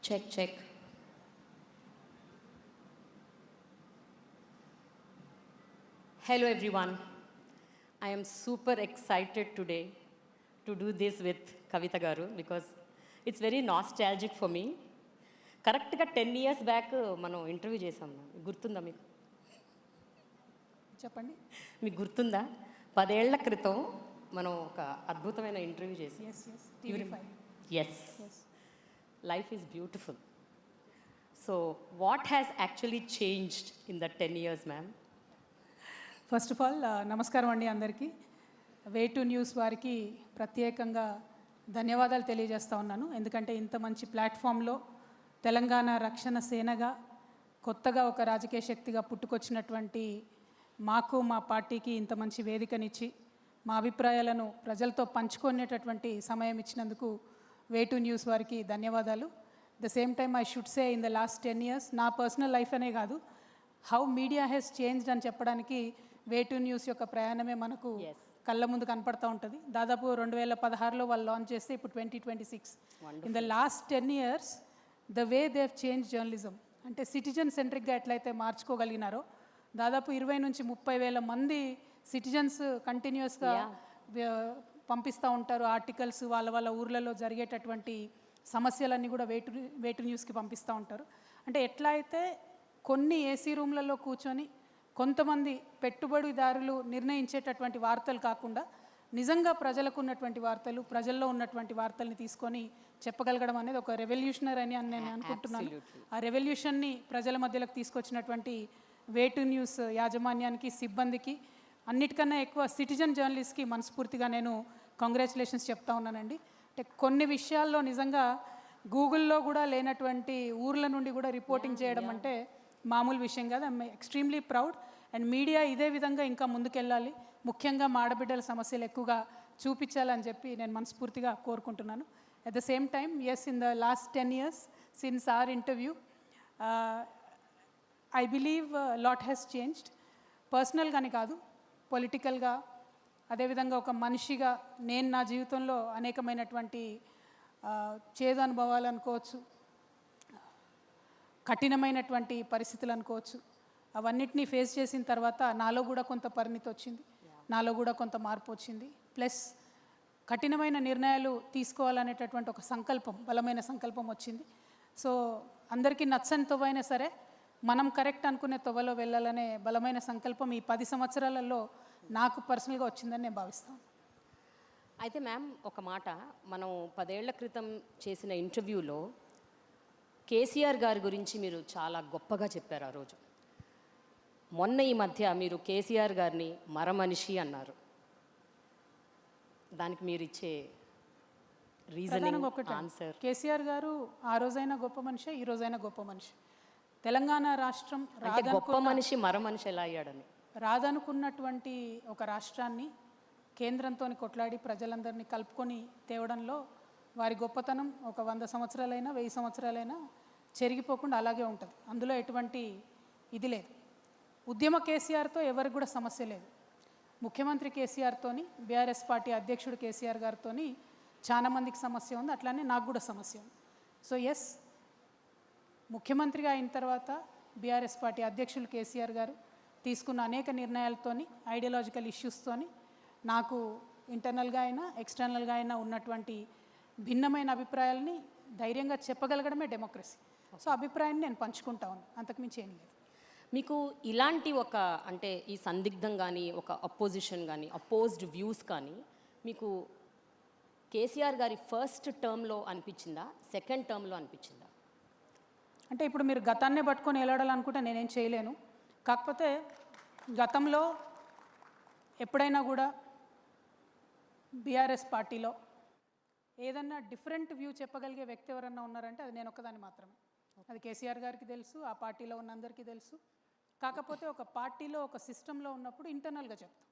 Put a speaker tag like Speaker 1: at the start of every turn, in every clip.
Speaker 1: Check, check. Hello, everyone. I am super excited today to do this with Kavita Garu because it's very nostalgic for me. కరెక్ట్గా 10 years back మనం interview చేసాం. గుర్తుందా మీకు?
Speaker 2: చెప్పండి.
Speaker 1: మీకు గుర్తుందా? 10 ఏళ్ల క్రితం మనం ఒక అద్భుతమైన ఇంటర్వ్యూ చేసాం. Yes, life is beautiful. So what has actually changed in the 10 years, ma'am?
Speaker 2: First of all నమస్కారం అండి అందరికీ. వే2 న్యూస్ వారికి ప్రత్యేకంగా ధన్యవాదాలు తెలియజేస్తూ ఉన్నాను. ఎందుకంటే ఇంత మంచి ప్లాట్ఫామ్లో తెలంగాణ రక్షణ సేనగా కొత్తగా ఒక రాజకీయ శక్తిగా పుట్టుకొచ్చినటువంటి మాకు మా పార్టీకి ఇంత మంచి వేదికనిచ్చి మా అభిప్రాయాలను ప్రజలతో పంచుకునేటటువంటి సమయం ఇచ్చినందుకు వే2 న్యూస్ వారికి ధన్యవాదాలు. The same time I should say in the last 10 years నా పర్సనల్ లైఫ్ అనే కాదు, హౌ మీడియా హెస్ చేంజ్డ్ అని చెప్పడానికి వే2 న్యూస్ యొక్క ప్రయాణమే మనకు కళ్ళ ముందు కనపడుతూ ఉంటుంది. దాదాపు 2016లో వాళ్ళు లాంచ్ చేస్తే ఇప్పుడు 2026. In the last 10 years the way they have change journalism అంటే సిటిజన్ సెంట్రిక్గా ఎట్లయితే మార్చుకోగలిగినారో దాదాపు 20 నుంచి 30 వేల మంది సిటిజన్స్ కంటిన్యూస్గా పంపిస్తూ ఉంటారు ఆర్టికల్స్, వాళ్ళ ఊర్లలో జరిగేటటువంటి సమస్యలన్నీ కూడా వే2 న్యూస్కి పంపిస్తూ ఉంటారు. అంటే ఎట్లా అయితే కొన్ని ఏసీ రూమ్లలో కూర్చొని కొంతమంది పెట్టుబడిదారులు నిర్ణయించేటటువంటి వార్తలు కాకుండా నిజంగా ప్రజలకు ఉన్నటువంటి వార్తలు, ప్రజల్లో ఉన్నటువంటి వార్తల్ని తీసుకొని చెప్పగలగడం అనేది ఒక రెవల్యూషనరీ అని నేను అనుకుంటున్నాను. ఆ రెవల్యూషన్ని ప్రజల మధ్యలోకి తీసుకొచ్చినటువంటి వే2 న్యూస్ యాజమాన్యానికి, సిబ్బందికి, అన్నిటికన్నా ఎక్కువ సిటిజన్ జర్నలిస్ట్కి మనస్ఫూర్తిగా నేను కంగ్రాచులేషన్స్ చెప్తా ఉన్నానండి. అంటే కొన్ని విషయాల్లో నిజంగా గూగుల్లో కూడా లేనటువంటి ఊర్ల నుండి కూడా రిపోర్టింగ్ చేయడం అంటే మామూలు విషయం కాదు. I'm extremely proud. And media ఇదే విధంగా ఇంకా ముందుకెళ్ళాలి, ముఖ్యంగా మా ఆడబిడ్డల సమస్యలు ఎక్కువగా చూపించాలని చెప్పి నేను మనస్ఫూర్తిగా కోరుకుంటున్నాను. At the same time yes, in the last 10 years since our interview I believe lot has changed. పర్సనల్గానే కాదు, పొలిటికల్గా, అదేవిధంగా ఒక మనిషిగా నేను నా జీవితంలో అనేకమైనటువంటి చేదు అనుభవాలు అనుకోవచ్చు, కఠినమైనటువంటి పరిస్థితులు అనుకోవచ్చు, అవన్నిటినీ ఫేస్ చేసిన తర్వాత నాలో కూడా కొంత పరిణితి వచ్చింది, నాలో కూడా కొంత మార్పు వచ్చింది. ప్లస్ కఠినమైన నిర్ణయాలు తీసుకోవాలనేటటువంటి ఒక సంకల్పం, బలమైన సంకల్పం వచ్చింది. సో అందరికీ నచ్చని తొవ్వైనా సరే మనం కరెక్ట్ అనుకునే తొవ్వలో వెళ్ళాలనే బలమైన సంకల్పం ఈ 10 సంవత్సరాలలో నాకు పర్సనల్గా వచ్చిందని నేను భావిస్తాను.
Speaker 1: అయితే మ్యామ్, ఒక మాట, మనం 10 ఏళ్ల క్రితం చేసిన ఇంటర్వ్యూలో కేసీఆర్ గారి గురించి మీరు చాలా గొప్పగా చెప్పారు ఆ రోజు. మొన్న ఈ మధ్య మీరు కేసీఆర్ గారిని మరమనిషి అన్నారు. దానికి మీరు ఇచ్చే రీజనింగ్, ఆన్సర్?
Speaker 2: కేసీఆర్ గారు ఆ రోజైనా గొప్ప మనిషి, ఈ రోజైనా గొప్ప మనిషి. తెలంగాణ రాష్ట్రం
Speaker 1: గొప్ప మనిషి మరమనిషి ఎలా అయ్యాడని,
Speaker 2: రాదనుకున్నటువంటి ఒక రాష్ట్రాన్ని కేంద్రంతో కొట్లాడి ప్రజలందరినీ కలుపుకొని తేవడంలో వారి గొప్పతనం ఒక 100 సంవత్సరాలైనా 1000 సంవత్సరాలైనా చెరిగిపోకుండా అలాగే ఉంటుంది. అందులో ఎటువంటి ఇది లేదు. ఉద్యమ కేసీఆర్తో ఎవరికి కూడా సమస్య లేదు. ముఖ్యమంత్రి కేసీఆర్తోని, బీఆర్ఎస్ పార్టీ అధ్యక్షుడు కేసీఆర్ గారితో చాలా మందికి సమస్య ఉంది, అట్లానే నాకు కూడా సమస్య ఉంది. సో ఎస్, ముఖ్యమంత్రిగా అయిన తర్వాత బీఆర్ఎస్ పార్టీ అధ్యక్షులు కేసీఆర్ గారు తీసుకున్న అనేక నిర్ణయాలతోని, ఐడియాలజికల్ ఇష్యూస్తోని నాకు ఇంటర్నల్గా అయినా ఎక్స్టర్నల్గా అయినా ఉన్నటువంటి భిన్నమైన అభిప్రాయాలని ధైర్యంగా చెప్పగలగడమే డెమోక్రసీ. సో అభిప్రాయాన్ని నేను పంచుకుంటా ఉన్నాను, అంతకుమించి ఏం లేదు.
Speaker 1: మీకు ఇలాంటి ఒక, అంటే ఈ సందిగ్ధం కానీ, ఒక అపోజిషన్ కానీ, అపోజ్డ్ వ్యూస్ కానీ మీకు కేసీఆర్ గారి ఫస్ట్ టర్మ్లో అనిపించిందా, సెకండ్ టర్మ్లో అనిపించిందా?
Speaker 2: అంటే ఇప్పుడు మీరు గతాన్నే పట్టుకొని వెళ్ళాడాలనుకుంటే నేనేం చేయలేను. కాకపోతే గతంలో ఎప్పుడైనా కూడా బీఆర్ఎస్ పార్టీలో ఏదన్నా డిఫరెంట్ వ్యూ చెప్పగలిగే వ్యక్తి ఎవరన్నా ఉన్నారంటే అది నేను ఒక్కదాన్ని మాత్రమే. అది కేసీఆర్ గారికి తెలుసు, ఆ పార్టీలో ఉన్న అందరికీ తెలుసు. కాకపోతే ఒక పార్టీలో ఒక సిస్టంలో ఉన్నప్పుడు ఇంటర్నల్గా చెప్తాం.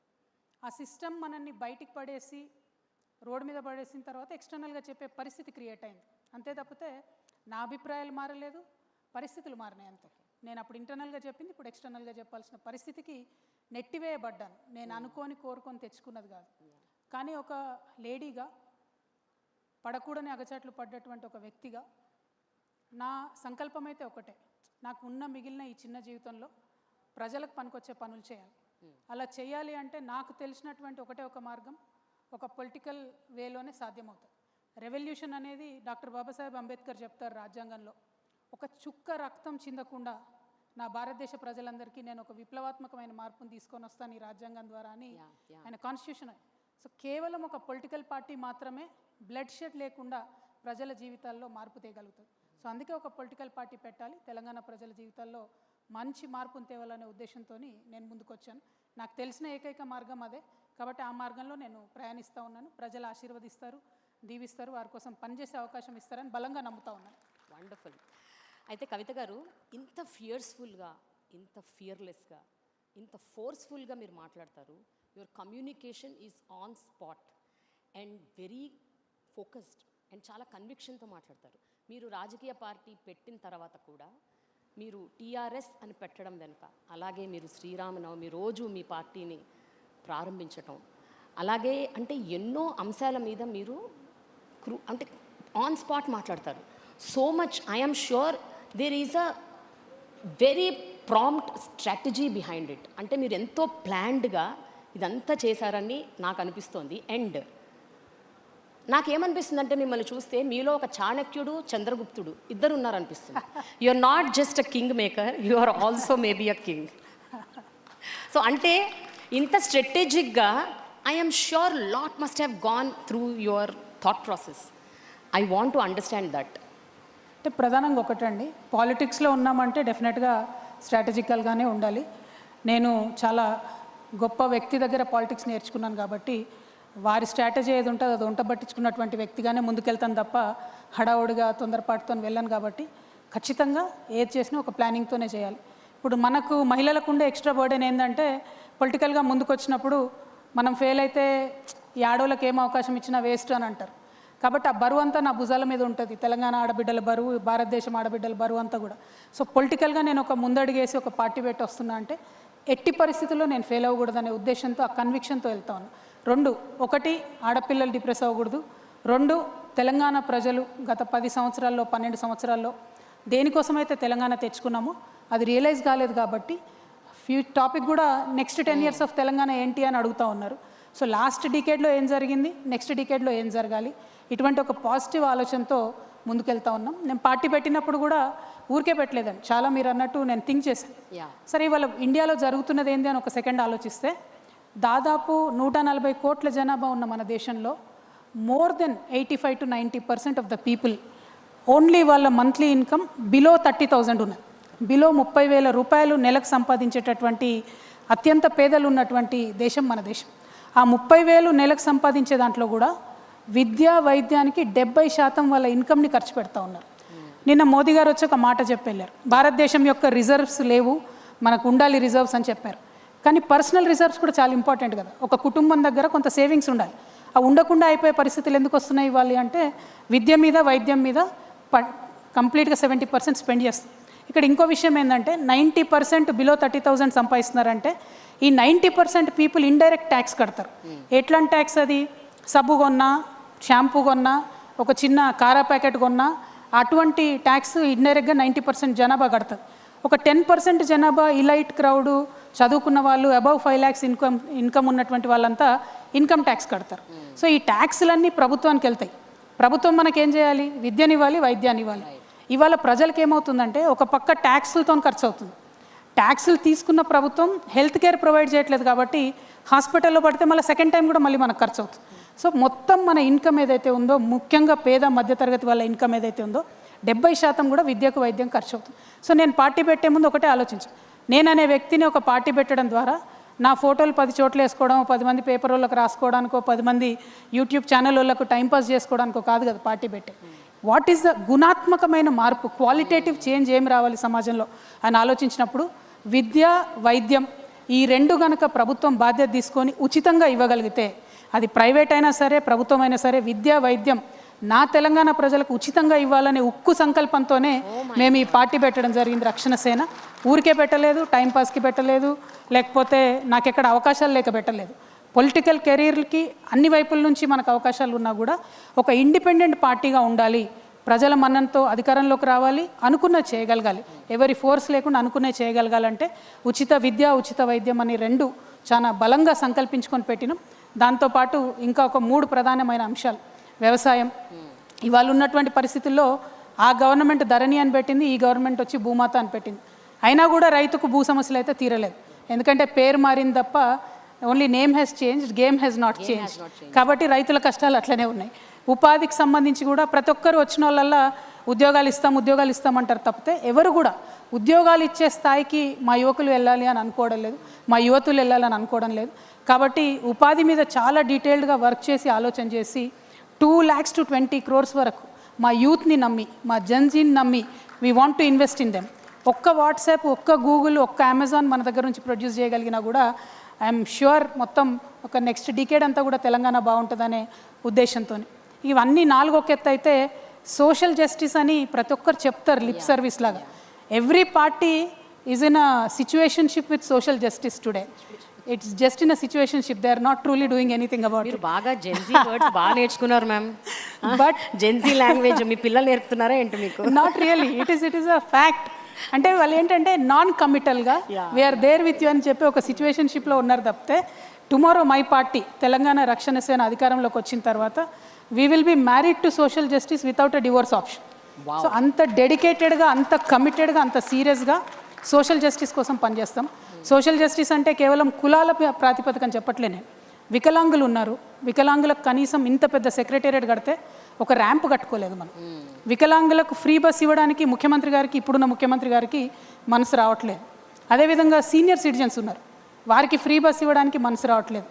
Speaker 2: ఆ సిస్టమ్ మనల్ని బయటికి పడేసి రోడ్డు మీద పడేసిన తర్వాత ఎక్స్టర్నల్గా చెప్పే పరిస్థితి క్రియేట్ అయింది. అంతే తప్పితే నా అభిప్రాయాలు మారలేదు, పరిస్థితులు మారినాయి అంతే. నేను అప్పుడు ఇంటర్నల్గా చెప్పింది ఇప్పుడు ఎక్స్టర్నల్గా చెప్పాల్సిన పరిస్థితికి నెట్టివేయబడ్డాను. నేను అనుకోని కోరుకొని తెచ్చుకున్నది కాదు. కానీ ఒక లేడీగా, పడకూడని అగచాట్లు పడ్డటువంటి ఒక వ్యక్తిగా నా సంకల్పం అయితే ఒకటే, నాకు ఉన్న మిగిలిన ఈ చిన్న జీవితంలో ప్రజలకు పనికొచ్చే పనులు చేయాలి. అలా చేయాలి అంటే నాకు తెలిసినటువంటి ఒకటే ఒక మార్గం, ఒక పొలిటికల్ వేలోనే సాధ్యమవుతుంది. రెవల్యూషన్ అనేది డాక్టర్ బాబాసాహెబ్ అంబేద్కర్ చెప్తారు రాజ్యాంగంలో, ఒక చుక్క రక్తం చిందకుండా నా భారతదేశ ప్రజలందరికీ నేను ఒక విప్లవాత్మకమైన మార్పును తీసుకొని వస్తాను ఈ రాజ్యాంగం ద్వారా అని ఆయన కాన్స్టిట్యూషన్. సో కేవలం ఒక పొలిటికల్ పార్టీ మాత్రమే బ్లడ్ షెడ్ లేకుండా ప్రజల జీవితాల్లో మార్పు తేగలుగుతుంది. సో అందుకే ఒక పొలిటికల్ పార్టీ పెట్టాలి, తెలంగాణ ప్రజల జీవితాల్లో మంచి మార్పును తేవాలనే ఉద్దేశంతో నేను ముందుకు వచ్చాను. నాకు తెలిసిన ఏకైక మార్గం అదే, కాబట్టి ఆ మార్గంలో నేను ప్రయాణిస్తూ ఉన్నాను. ప్రజలు ఆశీర్వదిస్తారు, దీవిస్తారు, వారి కోసం పనిచేసే అవకాశం ఇస్తారని బలంగా నమ్ముతా ఉన్నాను.
Speaker 1: వండర్ఫుల్. అయితే కవిత గారు, ఇంత ఫియర్స్ఫుల్గా, ఇంత ఫియర్లెస్గా, ఇంత ఫోర్స్ఫుల్గా మీరు మాట్లాడతారు. Your communication is on spot and very focused and చాలా కన్విక్షన్తో మాట్లాడతారు. మీరు రాజకీయ పార్టీ పెట్టిన తర్వాత కూడా మీరు టీఆర్ఎస్ అని పెట్టడం వెనుక, అలాగే మీరు శ్రీరామనవమి రోజు మీ పార్టీని ప్రారంభించటం, అలాగే అంటే ఎన్నో అంశాల మీద మీరు అంటే ఆన్ స్పాట్ మాట్లాడతారు. So much I'm sure there is a very prompt strategy behind it. అంటే మీరు ఎంతో ప్లాన్డ్గా ఇదంతా చేశారని నాకు అనిపిస్తోంది. అండ్ నాకేమనిపిస్తుంది అంటే మిమ్మల్ని చూస్తే మీలో ఒక చాణక్యుడు, చంద్రగుప్తుడు ఇద్దరు ఉన్నారనిపిస్తుంది. You are not just a king maker, you are also maybe a king. So అంటే ఇంత స్ట్రాటజిక్గా I'm sure lot must have gone through your thought process. I want to understand that.
Speaker 2: అంటే ప్రధానంగా ఒకటండి, పాలిటిక్స్లో ఉన్నామంటే డెఫినెట్గా స్ట్రాటజికల్గానే ఉండాలి. నేను చాలా గొప్ప వ్యక్తి దగ్గర పాలిటిక్స్ నేర్చుకున్నాను కాబట్టి వారి స్ట్రాటజీ ఏది ఉంటుందో అది ఉంట పట్టించుకున్నటువంటి వ్యక్తిగానే ముందుకెళ్తాను తప్ప హడావుడిగా తొందరపాటుతో వెళ్ళాను. కాబట్టి ఖచ్చితంగా ఏది చేసినా ఒక ప్లానింగ్తోనే చేయాలి. ఇప్పుడు మనకు మహిళలకు ఉండే ఎక్స్ట్రా బర్డెన్ ఏంటంటే పొలిటికల్గా ముందుకు వచ్చినప్పుడు మనం ఫెయిల్ అయితే ఈ ఆడోళ్ళకి ఏం అవకాశం ఇచ్చినా వేస్ట్ అని అంటారు. కాబట్టి ఆ బరువు అంతా నా భుజాల మీద ఉంటుంది, తెలంగాణ ఆడబిడ్డల బరువు, భారతదేశం ఆడబిడ్డల బరువు అంతా కూడా. సో పొలిటికల్గా నేను ఒక ముందడుగేసి ఒక పార్టీ పెట్టి వస్తున్నా అంటే ఎట్టి పరిస్థితుల్లో నేను ఫెయిల్ అవ్వకూడదనే ఉద్దేశంతో, ఆ కన్విక్షన్తో వెళ్తాను. రెండు, ఒకటి ఆడపిల్లలు డిప్రెస్ అవ్వకూడదు. రెండు, తెలంగాణ ప్రజలు గత 10 సంవత్సరాల్లో 12 సంవత్సరాల్లో దేనికోసమైతే తెలంగాణ తెచ్చుకున్నామో అది రియలైజ్ కాలేదు. కాబట్టి టాపిక్ కూడా నెక్స్ట్ 10 years ఆఫ్ తెలంగాణ ఏంటి అని అడుగుతూ ఉన్నారు. సో లాస్ట్ డికేడ్లో ఏం జరిగింది, నెక్స్ట్ డికేడ్లో ఏం జరగాలి, ఇటువంటి ఒక పాజిటివ్ ఆలోచనతో ముందుకెళ్తా ఉన్నాం. నేను పార్టీ పెట్టినప్పుడు కూడా ఊరికే పెట్టలేదండి, చాలా మీరు అన్నట్టు నేను థింక్ చేశాను. సరే ఇవాళ ఇండియాలో జరుగుతున్నది ఏంటి అని ఒక సెకండ్ ఆలోచిస్తే, దాదాపు 140 కోట్ల జనాభా ఉన్న మన దేశంలో more than 85 to 90% of the people only వాళ్ళ మంత్లీ ఇన్కమ్ బిలో 30,000 ఉన్నది. బిలో 30,000 రూపాయలు నెలకు సంపాదించేటటువంటి అత్యంత పేదలు ఉన్నటువంటి దేశం మన దేశం. ఆ 30,000 నెలకు సంపాదించే దాంట్లో కూడా విద్యా వైద్యానికి 70% వాళ్ళ ఇన్కమ్ని ఖర్చు పెడతా ఉన్నారు. నిన్న మోదీ గారు వచ్చి ఒక మాట చెప్పెళ్ళారు, భారతదేశం యొక్క రిజర్వ్స్ లేవు, మనకు ఉండాలి రిజర్వ్స్ అని చెప్పారు. కానీ పర్సనల్ రిజర్వ్స్ కూడా చాలా ఇంపార్టెంట్ కదా. ఒక కుటుంబం దగ్గర కొంత సేవింగ్స్ ఉండాలి. ఆ ఉండకుండా అయిపోయే పరిస్థితులు ఎందుకు వస్తున్నాయి ఇవ్వాలి అంటే విద్య మీద, వైద్యం మీద కంప్లీట్గా 70% స్పెండ్ చేస్తాం. ఇక్కడ ఇంకో విషయం ఏంటంటే 90% బిలో 30,000 సంపాదిస్తున్నారంటే ఈ 90% పీపుల్ ఇండైరెక్ట్ ట్యాక్స్ కడతారు. ఎట్లాంటి ట్యాక్స్ అది? సబ్బు కొన్నా, షాంపూ కొన్నా, ఒక చిన్న కారా ప్యాకెట్ కొన్నా అటువంటి ట్యాక్స్ ఇండైరెక్ట్గా 90% జనాభా కడతారు. ఒక 10% జనాభా ఇలైట్ క్రౌడు, చదువుకున్న వాళ్ళు, అబవ్ 5 lakhs ఇన్కమ్ ఉన్నటువంటి వాళ్ళంతా ఇన్కమ్ ట్యాక్స్ కడతారు. సో ఈ ట్యాక్స్లన్నీ ప్రభుత్వానికి వెళ్తాయి. ప్రభుత్వం మనకేం చేయాలి? విద్యనివ్వాలి, వైద్యాన్ని ఇవ్వాలి. ఇవాళ ప్రజలకు ఏమవుతుందంటే ఒక పక్క ట్యాక్సులతో ఖర్చు అవుతుంది. ట్యాక్సులు తీసుకున్న ప్రభుత్వం హెల్త్ కేర్ ప్రొవైడ్ చేయట్లేదు కాబట్టి హాస్పిటల్లో పడితే మళ్ళీ సెకండ్ టైం కూడా మళ్ళీ మనకు ఖర్చు అవుతుంది. సో మొత్తం మన ఇన్కమ్ ఏదైతే ఉందో, ముఖ్యంగా పేద మధ్యతరగతి వాళ్ళ ఇన్కమ్ ఏదైతే ఉందో 70% కూడా విద్యకు, వైద్యం ఖర్చు అవుతుంది. సో నేను పార్టీ పెట్టే ముందు ఒకటే ఆలోచించాను, నేననే వ్యక్తిని ఒక పార్టీ పెట్టడం ద్వారా నా ఫోటోలు 10 చోట్ల వేసుకోవడం, 10 మంది పేపర్ వాళ్ళకి రాసుకోవడానికో, 10 మంది యూట్యూబ్ ఛానల్ వాళ్ళకు టైంపాస్ చేసుకోవడానికో కాదు కదా పార్టీ పెట్టే. వాట్ ఈస్ ద గుణాత్మకమైన మార్పు, క్వాలిటేటివ్ చేంజ్ ఏం రావాలి సమాజంలో అని ఆలోచించినప్పుడు విద్య, వైద్యం ఈ రెండు గనక ప్రభుత్వం బాధ్యత తీసుకొని ఉచితంగా ఇవ్వగలిగితే, అది ప్రైవేట్ అయినా సరే, ప్రభుత్వం అయినా సరే, విద్య, వైద్యం నా తెలంగాణ ప్రజలకు ఉచితంగా ఇవ్వాలనే ఉక్కు సంకల్పంతోనే మేము ఈ పార్టీ పెట్టడం జరిగింది. రక్షణ సేన ఊరికే పెట్టలేదు, టైంపాస్కి పెట్టలేదు, లేకపోతే నాకెక్కడ అవకాశాలు లేక పెట్టలేదు. పొలిటికల్ కెరీర్కి అన్ని వైపుల నుంచి మనకు అవకాశాలు ఉన్నా కూడా ఒక ఇండిపెండెంట్ పార్టీగా ఉండాలి, ప్రజల మన్ననతో అధికారంలోకి రావాలి, అనుకున్నది చేయగలగాలి. ఎవరి ఫోర్స్ లేకుండా అనుకున్నది చేయగలగాలంటే ఉచిత విద్య, ఉచిత వైద్యం అని రెండు చాలా బలంగా సంకల్పించుకొని పెట్టినాం. దాంతోపాటు ఇంకా ఒక 3 ప్రధానమైన అంశాలు. వ్యవసాయం, ఇవాళ ఉన్నటువంటి పరిస్థితుల్లో ఆ గవర్నమెంట్ ధరణి అని పెట్టింది, ఈ గవర్నమెంట్ వచ్చి భూమాత అని పెట్టింది. అయినా కూడా రైతుకు భూ సమస్యలు అయితే తీరలేదు. ఎందుకంటే పేరు మారింది తప్ప only name has changed, game has not changed. కాబట్టి రైతుల కష్టాలు అట్లనే ఉన్నాయి. ఉపాధికి సంబంధించి కూడా ప్రతి ఒక్కరు వచ్చిన వాళ్ళల్లా ఉద్యోగాలు ఇస్తామంటారు తప్పితే ఎవరు కూడా ఉద్యోగాలు ఇచ్చే స్థాయికి మా యువకులు వెళ్ళాలి అని అనుకోవడం లేదు, మా యువతులు వెళ్ళాలని అనుకోవడం లేదు. కాబట్టి ఉపాధి మీద చాలా డీటెయిల్డ్గా వర్క్ చేసి ఆలోచన చేసి 2 lakhs to 20 crores వరకు మా యూత్ని నమ్మి, మా జన్జీని నమ్మి we want to invest in them. ఒక్క వాట్సాప్, ఒక్క గూగుల్, ఒక్క అమెజాన్ మన దగ్గర నుంచి ప్రొడ్యూస్ చేయగలిగినా కూడా ఐఎమ్ ష్యూర్ మొత్తం ఒక నెక్స్ట్ డికేడ్ అంతా కూడా తెలంగాణ బాగుంటుందనే ఉద్దేశంతో. ఇవన్నీ 4 ఒక ఎత్తు అయితే సోషల్ జస్టిస్ అని ప్రతి ఒక్కరు చెప్తారు లిప్ సర్వీస్ లాగా. Every party is in a situationship with social justice today. It's just in a situationship, they are not truly doing anything about
Speaker 1: మీరు బాగా జెన్జీ వర్డ్స్ బాగా నేర్చుకున్నారు మ్యామ్.
Speaker 2: బట్
Speaker 1: జెన్జీ లాంగ్వేజ్ మీ పిల్లలు నేర్పుతున్నారా ఏంటి మీకు?
Speaker 2: Not really, it is a fact. అంటే వాళ్ళు ఏంటంటే నాన్ కమిటల్గా వీఆర్ దేర్ విత్ యూ అని చెప్పి ఒక సిచ్యువేషన్షిప్లో ఉన్నారు తప్పితే టుమారో మై పార్టీ తెలంగాణ రక్షణ సేన అధికారంలోకి వచ్చిన తర్వాత we will be married to social justice without a divorce option. So అంత డెడికేటెడ్గా, అంత కమిటెడ్గా, అంత సీరియస్గా సోషల్ జస్టిస్ కోసం పనిచేస్తాం. సోషల్ జస్టిస్ అంటే కేవలం కులాల ప్రాతిపదికని చెప్పట్లే నేను. వికలాంగులు ఉన్నారు, వికలాంగులకు కనీసం ఇంత పెద్ద సెక్రటేరియట్ కడితే ఒక ర్యాంప్ కట్టుకోలేదు మనం. వికలాంగులకు ఫ్రీ బస్ ఇవ్వడానికి ముఖ్యమంత్రి గారికి, ఇప్పుడున్న ముఖ్యమంత్రి గారికి మనసు రావట్లేదు. అదేవిధంగా సీనియర్ సిటిజన్స్ ఉన్నారు, వారికి ఫ్రీ బస్ ఇవ్వడానికి మనసు రావట్లేదు.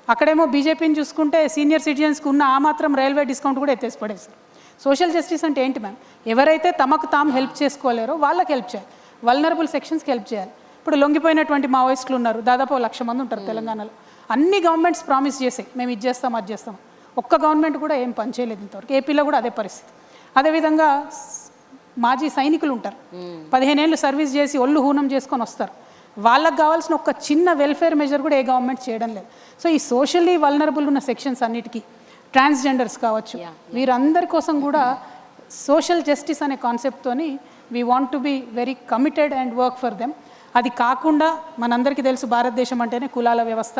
Speaker 2: అక్కడేమో బీజేపీని చూసుకుంటే సీనియర్ సిటిజన్స్కి ఉన్న ఆ మాత్రం రైల్వే డిస్కౌంట్ కూడా ఎత్తేసి పడేస్తారు. సోషల్ జస్టిస్ అంటే ఏంటి మ్యామ్? ఎవరైతే తమకు తాము హెల్ప్ చేసుకోలేరో వాళ్ళకి హెల్ప్ చేయాలి, వల్నరబుల్ సెక్షన్స్కి హెల్ప్ చేయాలి. ఇప్పుడు లొంగిపోయినటువంటి మావోయిస్టులు ఉన్నారు, దాదాపు 1,00,000 మంది ఉంటారు తెలంగాణలో. అన్ని గవర్నమెంట్స్ ప్రామిస్ చేసాయి మేము ఇది చేస్తాం, అది చేస్తాం. ఒక్క గవర్నమెంట్ కూడా ఏం పని చేయలేదు ఇంతవరకు. ఏపీలో కూడా అదే పరిస్థితి. అదేవిధంగా మాజీ సైనికులు ఉంటారు, 15 ఏళ్ళు సర్వీస్ చేసి ఒళ్ళు హూనం చేసుకొని వస్తారు. వాళ్ళకు కావాల్సిన ఒక చిన్న వెల్ఫేర్ మెజర్ కూడా ఏ గవర్నమెంట్ చేయడం లేదు. సో ఈ సోషల్లీ వల్నరబుల్ ఉన్న సెక్షన్స్ అన్నిటికీ, ట్రాన్స్జెండర్స్ కావచ్చు, వీరందరి కోసం కూడా సోషల్ జస్టిస్ అనే కాన్సెప్ట్తోని we want to be very committed and work for them. అది కాకుండా మనందరికీ తెలుసు భారతదేశం అంటేనే కులాల వ్యవస్థ.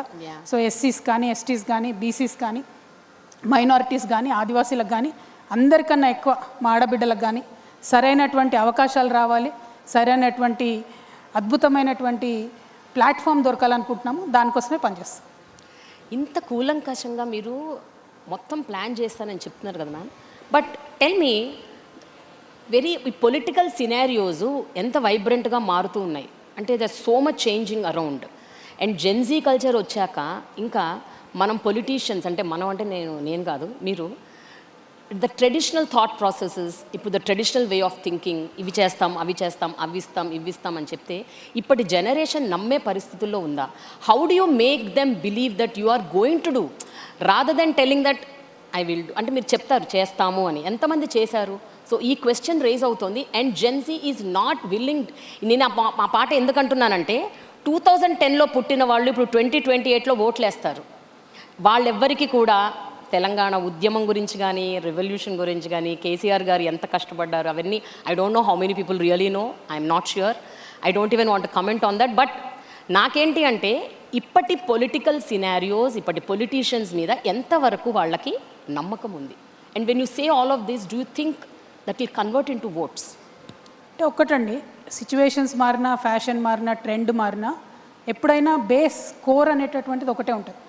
Speaker 2: సో ఎస్సీస్ కానీ, ఎస్టీస్ కానీ, బీసీస్ కానీ, మైనారిటీస్ కానీ, ఆదివాసీలకు కానీ, అందరికన్నా ఎక్కువ మా ఆడబిడ్డలకు కానీ సరైనటువంటి అవకాశాలు రావాలి, సరైనటువంటి అద్భుతమైనటువంటి ప్లాట్ఫామ్ దొరకాలనుకుంటున్నాము. దానికోసమే పనిచేస్తాం.
Speaker 1: ఇంత కూలంకషంగా మీరు మొత్తం ప్లాన్ చేస్తానని చెప్తున్నారు కదా ma'am. But tell me, very political scenarios ఎంత వైబ్రెంట్గా మారుతూ ఉన్నాయి అంటే the so much changing around. And Gen Z culture వచ్చాక ఇంకా మనం పొలిటీషియన్స్ అంటే మనం అంటే నేను కాదు మీరు, ద ట్రెడిషనల్ థాట్ ప్రాసెసెస్, ఇప్పుడు the traditional way of thinking, ఇవి చేస్తాం, అవి చేస్తాం, అవి ఇస్తాం, ఇవి ఇస్తాం అని చెప్తే ఇప్పటి జనరేషన్ నమ్మే పరిస్థితుల్లో ఉందా? How do you make them believe that you are going to do rather than telling that I will do? అంటే మీరు చెప్తారు చేస్తాము అని, ఎంతమంది చేశారు? సో ఈ క్వశ్చన్ రేజ్ అవుతుంది. And Gen Z is not willing. నేను ఆ పాట ఎందుకంటున్నానంటే 2010లో పుట్టిన వాళ్ళు ఇప్పుడు 2028లో ఓట్లు వేస్తారు. వాళ్ళెవ్వరికి కూడా తెలంగాణ ఉద్యమం గురించి కానీ, రెవల్యూషన్ గురించి కానీ, కేసీఆర్ గారు ఎంత కష్టపడ్డారు అవన్నీ I don't know how many people really know. I'm not sure, I don't even want comment on that. But నాకేంటి అంటే ఇప్పటి పొలిటికల్ సినారియోస్, ఇప్పటి పొలిటీషియన్స్ మీద ఎంతవరకు వాళ్ళకి నమ్మకం ఉంది? And when you say all of this, do you think that will convert into votes?
Speaker 2: అంటే ఒక్కటండి, సిచ్యువేషన్స్ మారినా, ఫ్యాషన్ మారినా, ట్రెండ్ మారినా, ఎప్పుడైనా బేస్ కోర్ అనేటటువంటిది ఒకటే ఉంటుంది.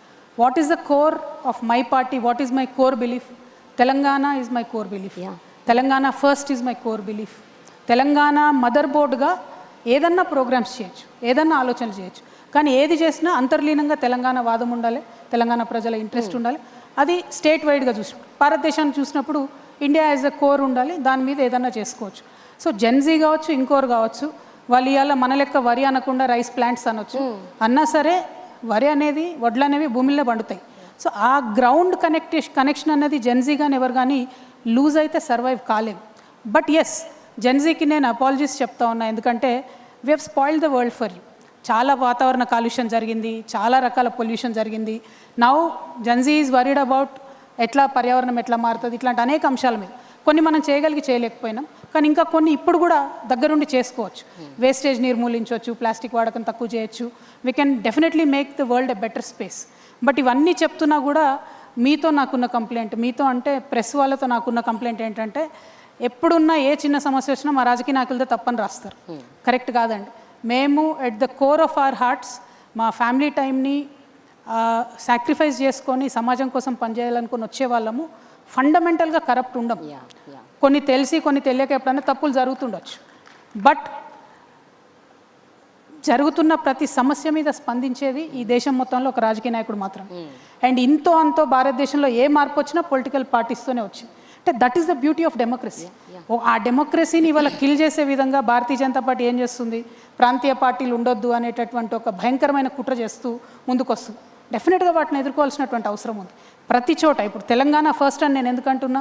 Speaker 2: What is the core of my party? What is my core belief? Telangana is my core belief. Telangana first is my core belief. Telangana mother బోర్డ్గా ఏదన్నా ప్రోగ్రామ్స్ చేయొచ్చు, ఏదన్నా ఆలోచనలు చేయొచ్చు, కానీ ఏది చేసినా అంతర్లీనంగా తెలంగాణ వాదం ఉండాలి, తెలంగాణ ప్రజల ఇంట్రెస్ట్ ఉండాలి. అది స్టేట్ వైడ్గా భారతదేశాన్ని చూసినప్పుడు ఇండియా యాజ్ అ కోర్ ఉండాలి, దాని మీద ఏదన్నా చేసుకోవచ్చు. సో జెన్జీ కావచ్చు, ఇంకోరు కావచ్చు, వాళ్ళు ఇవాళ మన లెక్క వరి అనకుండా రైస్ ప్లాంట్స్ అనొచ్చు, అన్నా సరే వరి అనేది, వడ్లు అనేవి భూమిలో పండుతాయి. సో ఆ గ్రౌండ్ కనెక్షన్ అనేది జెన్జీ కానీ ఎవరు కానీ లూజ్ అయితే సర్వైవ్ కాలేము. బట్ ఎస్, జెన్జీకి నేను అపాలజీస్ చెప్తా ఉన్నా, ఎందుకంటే we have spoiled the world for you. చాలా వాతావరణ కాలుష్యం జరిగింది, చాలా రకాల పొల్యూషన్ జరిగింది. Now Gen Z is worried about ఎట్లా పర్యావరణం ఎట్లా మారుతుంది, ఇట్లాంటి అనేక అంశాల మీద. కొన్ని మనం చేయలేకపోయినాం, కానీ ఇంకా కొన్ని ఇప్పుడు కూడా దగ్గరుండి చేసుకోవచ్చు. వేస్టేజ్ నిర్మూలించవచ్చు, ప్లాస్టిక్ వాడకం తక్కువ చేయొచ్చు. We can definitely make the world a better space. But ఇవన్నీ చెప్తున్నా కూడా మీతో నాకున్న కంప్లైంట్, మీతో అంటే ప్రెస్ వాళ్ళతో నాకున్న కంప్లైంట్ ఏంటంటే, ఎప్పుడున్నా ఏ చిన్న సమస్య వచ్చినా మా రాజకీయ నాయకులతో తప్పని రాస్తారు. కరెక్ట్ కాదండి. మేము at the core of our hearts మా ఫ్యామిలీ టైంని సాక్రిఫైస్ చేసుకొని సమాజం కోసం పనిచేయాలనుకుని వచ్చే వాళ్ళము ఫండమెంటల్గా కరప్ట్ ఉండం. కొన్ని తెలిసి కొన్ని తెలియక ఎప్పుడైనా తప్పులు జరుగుతుండొచ్చు. బట్ జరుగుతున్న ప్రతి సమస్య మీద స్పందించేది ఈ దేశం మొత్తంలో ఒక రాజకీయ నాయకుడు మాత్రం. అండ్ ఇంతో అంతో భారతదేశంలో ఏ మార్పు వచ్చినా పొలిటికల్ పార్టీస్తోనే వచ్చింది. అంటే that is the beauty of democracy. ఆ డెమోక్రసీని ఇవాళ కిల్ చేసే విధంగా భారతీయ జనతా పార్టీ ఏం చేస్తుంది, ప్రాంతీయ పార్టీలు ఉండొద్దు అనేటటువంటి ఒక భయంకరమైన కుట్ర చేస్తూ ముందుకు వస్తుంది. డెఫినెట్గా వాటిని ఎదుర్కోవాల్సినటువంటి అవసరం ఉంది ప్రతి చోట. ఇప్పుడు తెలంగాణ ఫస్ట్ అని నేను ఎందుకంటున్నా,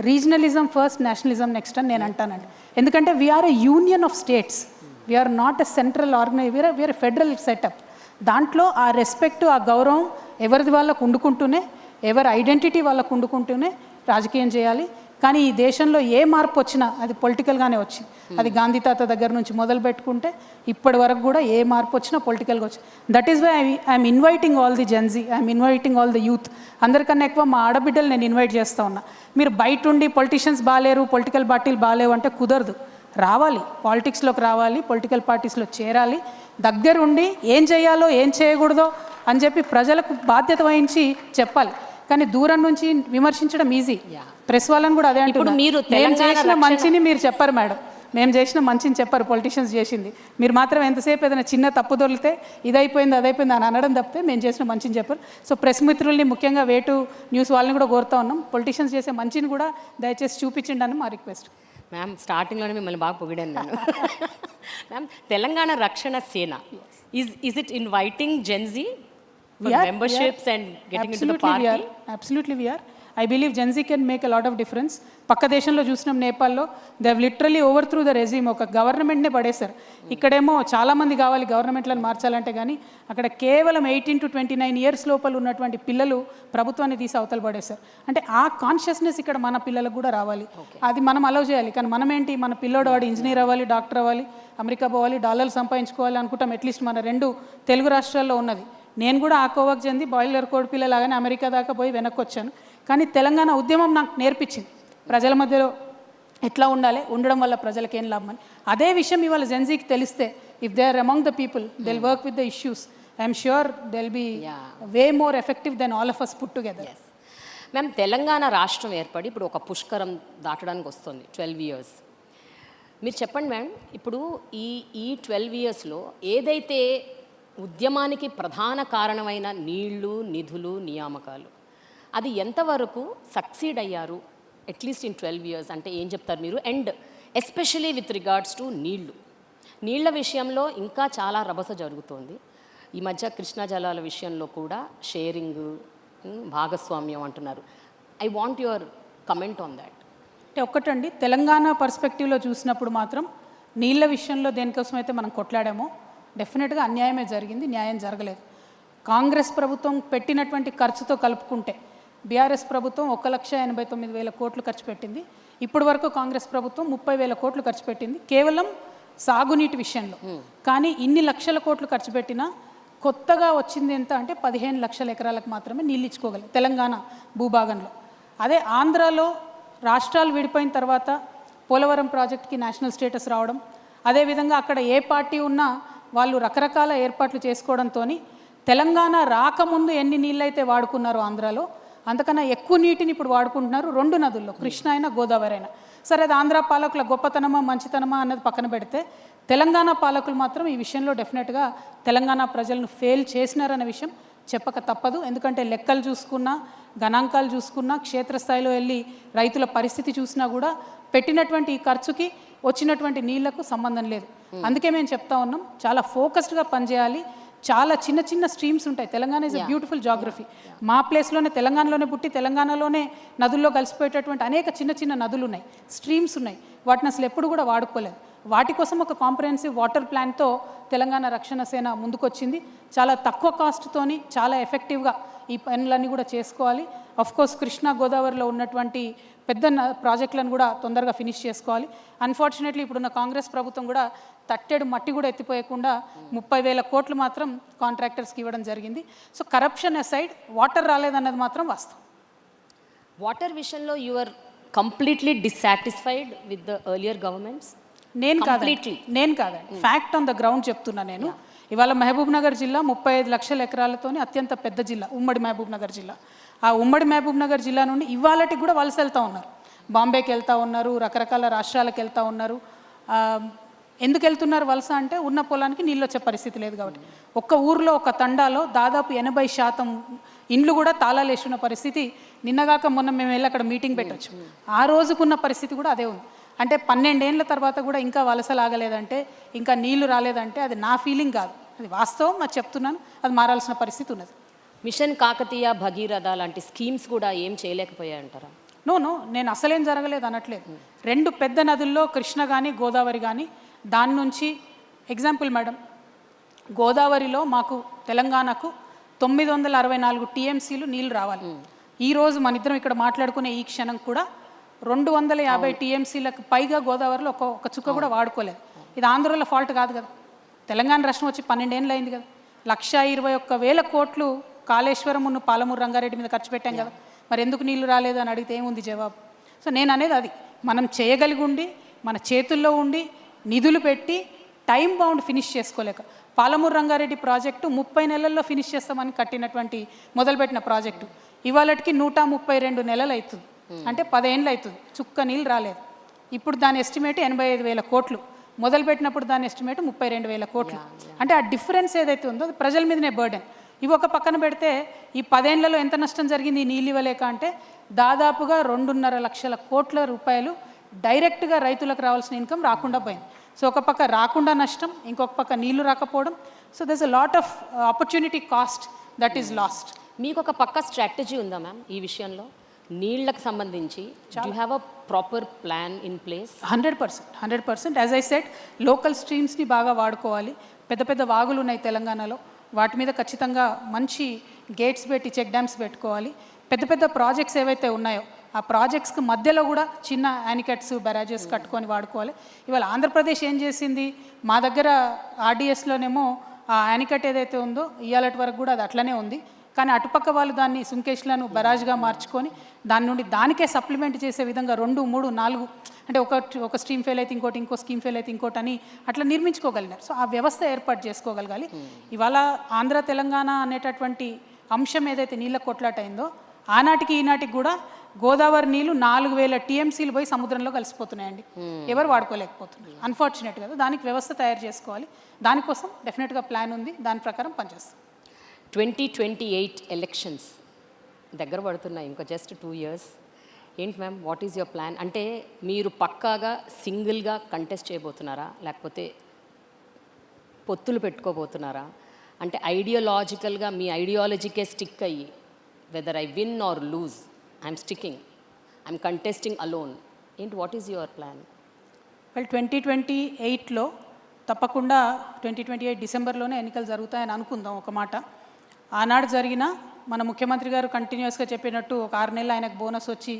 Speaker 2: రీజనలిజం ఫస్ట్, నేషనలిజం నెక్స్ట్ అని నేను అంటానండి. ఎందుకంటే we are a union of states, we are not a central organisation, we are a federal setup. దాంట్లో ఆ రెస్పెక్ట్, ఆ గౌరవం ఎవరిది వాళ్ళకు ఉండుకుంటూనే, ఎవరి ఐడెంటిటీ వాళ్ళకు ఉండుకుంటూనే రాజకీయం చేయాలి. కానీ ఈ దేశంలో ఏ మార్పు వచ్చినా అది పొలిటికల్గానే వచ్చింది. అది గాంధీ తాత దగ్గర నుంచి మొదలు పెట్టుకుంటే ఇప్పటి వరకు కూడా ఏ మార్పు వచ్చినా పొలిటికల్గా వచ్చింది. That is why I'm inviting all the Gen Z, I'm inviting all the youth. అందరికన్నా ఎక్కువ మా ఆడబిడ్డలు నేను ఇన్వైట్ చేస్తూ ఉన్నా. మీరు బయట ఉండి పొలిటీషియన్స్ బాగాలేరు, పొలిటికల్ పార్టీలు బాగాలేవు అంటే కుదరదు. రావాలి, పాలిటిక్స్లోకి రావాలి, పొలిటికల్ పార్టీస్లో చేరాలి, దగ్గరుండి ఏం చేయాలో ఏం చేయకూడదో అని చెప్పి ప్రజలకు బాధ్యత వహించి చెప్పాలి. కానీ దూరం నుంచి విమర్శించడం ఈజీ. ప్రెస్ వాళ్ళని కూడా అదే అంటున్నారు. మేము చేసిన మంచిని మీరు చెప్పరు మేడం, మేము చేసిన మంచిని చెప్పరు, పొలిటీషియన్స్ చేసింది. మీరు మాత్రం ఎంతసేపు ఏదైనా చిన్న తప్పు దొరికితే ఇదైపోయింది అదైపోయింది అని అనడం తప్పితే మేము చేసిన మంచిని చెప్పరు. సో ప్రెస్ మిత్రుల్ని, ముఖ్యంగా వేటు న్యూస్ వాళ్ళని కూడా కోరుతా ఉన్నాం, పొలిటీషియన్స్ చేసే మంచిని కూడా దయచేసి చూపించండి అని మా రిక్వెస్ట్.
Speaker 1: మ్యామ్, స్టార్టింగ్లోనే మిమ్మల్ని బాగా పొగిడాను నేను. మ్యామ్, తెలంగాణ రక్షణ సేన is it inviting Gen Z memberships and getting into the party?
Speaker 2: Absolutely we are. I believe Gen Z can make a lot of difference. పక్క దేశంలో చూసినాం, నేపాల్లో they have literally over through the resume, ఒక గవర్నమెంట్నే పడేశారు. ఇక్కడేమో చాలామంది కావాలి గవర్నమెంట్లను మార్చాలంటే, కానీ అక్కడ కేవలం 18 to 29 years లోపల ఉన్నటువంటి పిల్లలు ప్రభుత్వాన్ని తీసి అవతల పడేశారు. అంటే ఆ కాన్షియస్నెస్ ఇక్కడ మన పిల్లలకు కూడా రావాలి, అది మనం అలౌ చేయాలి. కానీ మనం ఏంటి, మన పిల్లోడు వాడు ఇంజనీర్ అవ్వాలి, డాక్టర్ అవ్వాలి, అమెరికా పోవాలి, డాలర్లు సంపాదించుకోవాలి అనుకుంటాం. అట్లీస్ట్ మన 2 తెలుగు రాష్ట్రాల్లో ఉన్నది. నేను కూడా ఆ కోవకు చెంది బాయిలర్ కోడి పిల్లలాగానే అమెరికా దాకా పోయి వెనక్కి వచ్చాను. కానీ తెలంగాణ ఉద్యమం నాకు నేర్పించింది ప్రజల మధ్యలో ఎట్లా ఉండాలి, ఉండడం వల్ల ప్రజలకు ఏం లాభం అని. అదే విషయం ఇవాళ జెన్జీకి తెలిస్తే, if they are among the people, they will work with the issues. I'm sure they will be way more effective than all of us put together.
Speaker 1: Ma'am, Telangana రాష్ట్రం ఏర్పడి ఇప్పుడు ఒక పుష్కరం దాటడానికి వస్తుంది, 12 years. మీరు చెప్పండి మ్యామ్, ఇప్పుడు ఈ 12 yearsలో ఏదైతే ఉద్యమానికి ప్రధాన కారణమైన నీళ్లు, నిధులు, నియామకాలు, అది ఎంతవరకు సక్సీడ్ అయ్యారు అట్లీస్ట్ ఇన్ 12 years అంటే ఏం చెప్తారు మీరు? And especially with regards to నీళ్ల విషయంలో ఇంకా చాలా రభస జరుగుతోంది. ఈ మధ్య కృష్ణా జలాల విషయంలో కూడా షేరింగ్, భాగస్వామ్యం అంటున్నారు. I want your comment on that.
Speaker 2: అంటే ఒక్కటండి, తెలంగాణ పర్స్పెక్టివ్లో చూసినప్పుడు మాత్రం నీళ్ళ విషయంలో దేనికోసం అయితే మనం కొట్లాడామో డెఫినెట్గా అన్యాయమే జరిగింది, న్యాయం జరగలేదు. కాంగ్రెస్ ప్రభుత్వం పెట్టినటువంటి ఖర్చుతో కలుపుకుంటే బీఆర్ఎస్ ప్రభుత్వం 1,89,000 కోట్లు ఖర్చు పెట్టింది. ఇప్పటి వరకు కాంగ్రెస్ ప్రభుత్వం 30,000 కోట్లు ఖర్చు పెట్టింది కేవలం సాగునీటి విషయంలో. కానీ ఇన్ని లక్షల కోట్లు ఖర్చు పెట్టినా కొత్తగా వచ్చింది ఎంత అంటే 15 లక్షల ఎకరాలకు మాత్రమే నీళ్ళు ఇచ్చుకోగలరు తెలంగాణ భూభాగంలో. అదే ఆంధ్రాలో రాష్ట్రాలు విడిపోయిన తర్వాత పోలవరం ప్రాజెక్ట్కి నేషనల్ స్టేటస్ రావడం, అదేవిధంగా అక్కడ ఏ పార్టీ ఉన్నా వాళ్ళు రకరకాల ఏర్పాట్లు చేసుకోవడంతో తెలంగాణ రాకముందు ఎన్ని నీళ్ళు అయితే వాడుకున్నారో ఆంధ్రాలో, అంతకన్నా ఎక్కువ నీటిని ఇప్పుడు వాడుకుంటున్నారు 2 నదుల్లో, కృష్ణ అయినా గోదావరి అయినా. సరే, అది ఆంధ్ర పాలకుల గొప్పతనమా మంచితనమా అన్నది పక్కన పెడితే, తెలంగాణ పాలకులు మాత్రం ఈ విషయంలో డెఫినెట్గా తెలంగాణ ప్రజలను ఫెయిల్ చేసినారన్న విషయం చెప్పక తప్పదు. ఎందుకంటే లెక్కలు చూసుకున్నా, గణాంకాలు చూసుకున్నా, క్షేత్రస్థాయిలో వెళ్ళి రైతుల పరిస్థితి చూసినా కూడా పెట్టినటువంటి ఈ ఖర్చుకి వచ్చినటువంటి నీళ్లకు సంబంధం లేదు. అందుకే మేము చెప్తా ఉన్నాం, చాలా ఫోకస్డ్గా పనిచేయాలి. చాలా చిన్న చిన్న స్ట్రీమ్స్ ఉంటాయి. Telangana is a beautiful geography. మా ప్లేస్లోనే, తెలంగాణలోనే పుట్టి తెలంగాణలోనే నదుల్లో కలిసిపోయేటటువంటి అనేక చిన్న చిన్న నదులు ఉన్నాయి, స్ట్రీమ్స్ ఉన్నాయి. వాటిని అసలు ఎప్పుడు కూడా వాడుకోలేదు. వాటి కోసం ఒక కాంప్రహెన్సివ్ వాటర్ ప్లాన్తో తెలంగాణ రక్షణ సేన ముందుకొచ్చింది. చాలా తక్కువ కాస్ట్తోని చాలా ఎఫెక్టివ్గా ఈ పనులన్నీ కూడా చేసుకోవాలి. కోర్స్ కృష్ణా గోదావరిలో ఉన్నటువంటి పెద్ద ప్రాజెక్టులను కూడా తొందరగా ఫినిష్ చేసుకోవాలి. అన్ఫార్చునేట్లీ ఇప్పుడున్న కాంగ్రెస్ ప్రభుత్వం కూడా తట్టెడు మట్టి కూడా ఎత్తిపోయకుండా 30,000 కోట్లు మాత్రం కాంట్రాక్టర్స్కి ఇవ్వడం జరిగింది. సో కరప్షన్ అసైడ్ వాటర్ రాలేదన్నది మాత్రం వాస్తవం.
Speaker 1: వాటర్ విషయంలో you are completely dissatisfied with the earlier governments?
Speaker 2: నేను కాదండి ఫ్యాక్ట్ ఆన్ ద గ్రౌండ్ చెప్తున్నా నేను. ఇవాళ మహబూబ్ నగర్ జిల్లా 35 లక్షల ఎకరాలతోని అత్యంత పెద్ద జిల్లా ఉమ్మడి మహబూబ్ నగర్ జిల్లా. ఆ ఉమ్మడి మహబూబ్ నగర్ జిల్లా నుండి ఇవాళకి కూడా వలస వెళ్తూ ఉన్నారు. బాంబేకి వెళ్తూ ఉన్నారు, రకరకాల రాష్ట్రాలకు వెళ్తూ ఉన్నారు. ఎందుకు వెళ్తున్నారు వలస అంటే ఉన్న పొలానికి నీళ్ళు వచ్చే పరిస్థితి లేదు కాబట్టి. ఒక్క ఊర్లో ఒక తండాలో దాదాపు 80% ఇండ్లు కూడా తాళాలు వేసుకున్న పరిస్థితి. నిన్నగాక మొన్న మేము వెళ్ళి అక్కడ మీటింగ్ పెట్టచ్చు. ఆ రోజుకున్న పరిస్థితి కూడా అదే ఉంది. అంటే 12 ఏళ్ళ తర్వాత కూడా ఇంకా వలసలాగలేదంటే, ఇంకా నీళ్లు రాలేదంటే అది నా ఫీలింగ్ కాదు, అది వాస్తవం. అది చెప్తున్నాను, అది మారాల్సిన పరిస్థితి ఉన్నది.
Speaker 1: మిషన్ కాకతీయ, భగీరథ లాంటి స్కీమ్స్ కూడా ఏం చేయలేకపోయాయంటారా?
Speaker 2: నో నేను అసలేం జరగలేదు అనట్లేదు. 2 పెద్ద నదుల్లో కృష్ణ కానీ గోదావరి కానీ, దాని నుంచి ఎగ్జాంపుల్ మేడం, గోదావరిలో మాకు తెలంగాణకు 964 టీఎంసీలు నీళ్ళు రావాలి. ఈరోజు మన ఇద్దరం ఇక్కడ మాట్లాడుకునే ఈ క్షణం కూడా 250 టీఎంసీలకు పైగా గోదావరిలో ఒక చుక్క కూడా వాడుకోలేదు. ఇది ఆంధ్రలో ఫాల్ట్ కాదు కదా. తెలంగాణ రాష్ట్రం వచ్చి 12 ఏళ్ళు అయింది కదా. 121,000 కోట్లు కాళేశ్వరం ఉన్న పాలమూరు రంగారెడ్డి మీద ఖర్చు పెట్టాం కదా. మరి ఎందుకు నీళ్లు రాలేదు అని అడిగితే ఏముంది జవాబు? సో నేను అనేది అది, మనం చేయగలిగి ఉండి మన చేతుల్లో ఉండి నిధులు పెట్టి టైం బౌండ్ ఫినిష్ చేసుకోలేక, పాలమూరు రంగారెడ్డి ప్రాజెక్టు 30 నెలల్లో ఫినిష్ చేస్తామని కట్టినటువంటి మొదలుపెట్టిన ప్రాజెక్టు ఇవాళకి 132 నెలలు అవుతుంది. అంటే 10 ఏళ్ళు అవుతుంది, చుక్క నీళ్ళు రాలేదు. ఇప్పుడు దాని ఎస్టిమేట్ 85,000 కోట్లు, మొదలుపెట్టినప్పుడు దాని ఎస్టిమేట్ 32,000 కోట్లు. అంటే ఆ డిఫరెన్స్ ఏదైతే ఉందో అది ప్రజల మీదనే బర్డెన్. ఇవి ఒక పక్కన పెడితే ఈ 10 ఏళ్లలో ఎంత నష్టం జరిగింది ఈ నీళ్ళు ఇవ్వలేక అంటే దాదాపుగా 2.5 లక్షల కోట్ల రూపాయలు డైరెక్ట్గా రైతులకు రావాల్సిన ఇన్కమ్ రాకుండా పోయింది. సో ఒక పక్క రాకుండా నష్టం, ఇంకొక పక్క నీళ్లు రాకపోవడం. So దర్స్ a lot of opportunity cost that is lost.
Speaker 1: మీకు ఒక పక్క స్ట్రాటజీ ఉందా మ్యామ్ ఈ విషయంలో? నీళ్లకు సంబంధించి you have a proper plan in place?
Speaker 2: 100%. As I said, local స్ట్రీమ్స్ని బాగా వాడుకోవాలి. పెద్ద పెద్ద వాగులు ఉన్నాయి తెలంగాణలో, వాటి మీద ఖచ్చితంగా మంచి గేట్స్ పెట్టి చెక్ డ్యామ్స్ పెట్టుకోవాలి. పెద్ద పెద్ద ప్రాజెక్ట్స్ ఏవైతే ఉన్నాయో ఆ ప్రాజెక్ట్స్కి మధ్యలో కూడా చిన్న యానికట్స్, బ్యారేజెస్ కట్టుకొని వాడుకోవాలి. ఇవాళ ఆంధ్రప్రదేశ్ ఏం చేసింది, మా దగ్గర ఆర్డీఎస్లోనేమో ఆ యానికట్ ఏదైతే ఉందో ఇవాళటి వరకు కూడా అది అట్లనే ఉంది. కానీ అటుపక్క వాళ్ళు దాన్ని సుంకేష్లను బరాజ్గా మార్చుకొని దాని నుండి దానికే సప్లిమెంట్ చేసే విధంగా 2, 3, 4 అంటే ఒక స్ట్రీమ్ ఫెయిల్ అయితే ఇంకో స్కీమ్ ఫెయిల్ అయితే ఇంకోటి అని అట్లా నిర్మించుకోగలిగారు. సో ఆ వ్యవస్థ ఏర్పాటు చేసుకోగలగాలి. ఇవాళ ఆంధ్ర తెలంగాణ అనేటటువంటి అంశం ఏదైతే నీళ్ళ కొట్లాట అయిందో ఆనాటికి ఈనాటికి కూడా గోదావరి నీళ్లు 4,000 టీఎంసీలు పోయి సముద్రంలో కలిసిపోతున్నాయండి. ఎవరు వాడుకోలేకపోతున్నారు. అన్ఫార్చునేట్ కదా. దానికి వ్యవస్థ తయారు చేసుకోవాలి. దానికోసం డెఫినెట్గా ప్లాన్ ఉంది, దాని ప్రకారం పనిచేస్తాం.
Speaker 1: 2028 ఎలక్షన్స్ దగ్గర పడుతున్నాయి, ఇంకా జస్ట్ 2 years. ఏంటి ma'am, what is your plan? అంటే మీరు పక్కాగా సింగిల్గా కంటెస్ట్ చేయబోతున్నారా, లేకపోతే పొత్తులు పెట్టుకోబోతున్నారా? అంటే ఐడియాలజికల్గా మీ ఐడియాలజీకే స్టిక్ అయ్యి whether I win or lose I'm sticking, I'm contesting alone, ఏంటి, what is your plan?
Speaker 2: Well, 2028లో తప్పకుండా 2028 డిసెంబర్లోనే ఎన్నికలు జరుగుతాయని అనుకుందాం. ఒక మాట, ఆనాడు జరిగిన మన ముఖ్యమంత్రి గారు కంటిన్యూస్గా చెప్పినట్టు ఒక 6 నెలలు ఆయనకు బోనస్ వచ్చి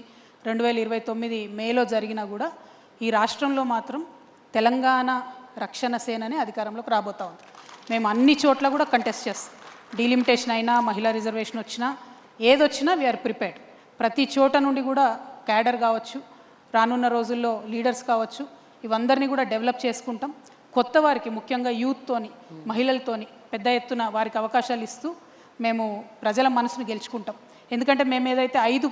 Speaker 2: 2029 మేలో జరిగినా కూడా ఈ రాష్ట్రంలో మాత్రం తెలంగాణ రక్షణ సేననే అధికారంలోకి రాబోతూ ఉంది. మేము అన్ని చోట్ల కూడా కంటెస్ట్ చేస్తాం. డీలిమిటేషన్ అయినా, మహిళా రిజర్వేషన్ వచ్చినా, ఏదొచ్చినా వీఆర్ ప్రిపేర్డ్. ప్రతి చోట నుండి కూడా క్యాడర్ కావచ్చు, రానున్న రోజుల్లో లీడర్స్ కావచ్చు, ఇవందరినీ కూడా డెవలప్ చేసుకుంటాం. కొత్త వారికి, ముఖ్యంగా యూత్తోని, మహిళలతోని పెద్ద ఎత్తున వారికి అవకాశాలు ఇస్తూ మేము ప్రజల మనసును గెలుచుకుంటాం. ఎందుకంటే మేము ఏదైతే 5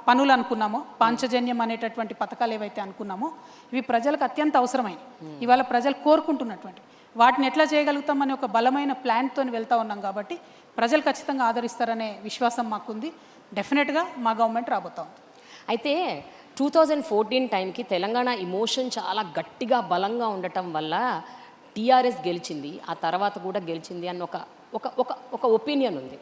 Speaker 2: పనులు అనుకున్నామో, పాంచజన్యం అనేటటువంటి పథకాలు ఏవైతే అనుకున్నామో ఇవి ప్రజలకు అత్యంత అవసరమైన, ఇవాళ ప్రజలు కోరుకుంటున్నటువంటి వాటిని ఎట్లా చేయగలుగుతామని ఒక బలమైన ప్లాన్తో వెళ్తూ ఉన్నాం. కాబట్టి ప్రజలు ఖచ్చితంగా ఆదరిస్తారనే విశ్వాసం మాకుంది. డెఫినెట్గా మా గవర్నమెంట్ రాబోతా ఉంది.
Speaker 1: అయితే 2014 టైంకి తెలంగాణ ఇమోషన్ చాలా గట్టిగా బలంగా ఉండటం వల్ల టీఆర్ఎస్ గెలిచింది, ఆ తర్వాత కూడా గెలిచింది అన్న ఒక ఒపీనియన్ ఉంది.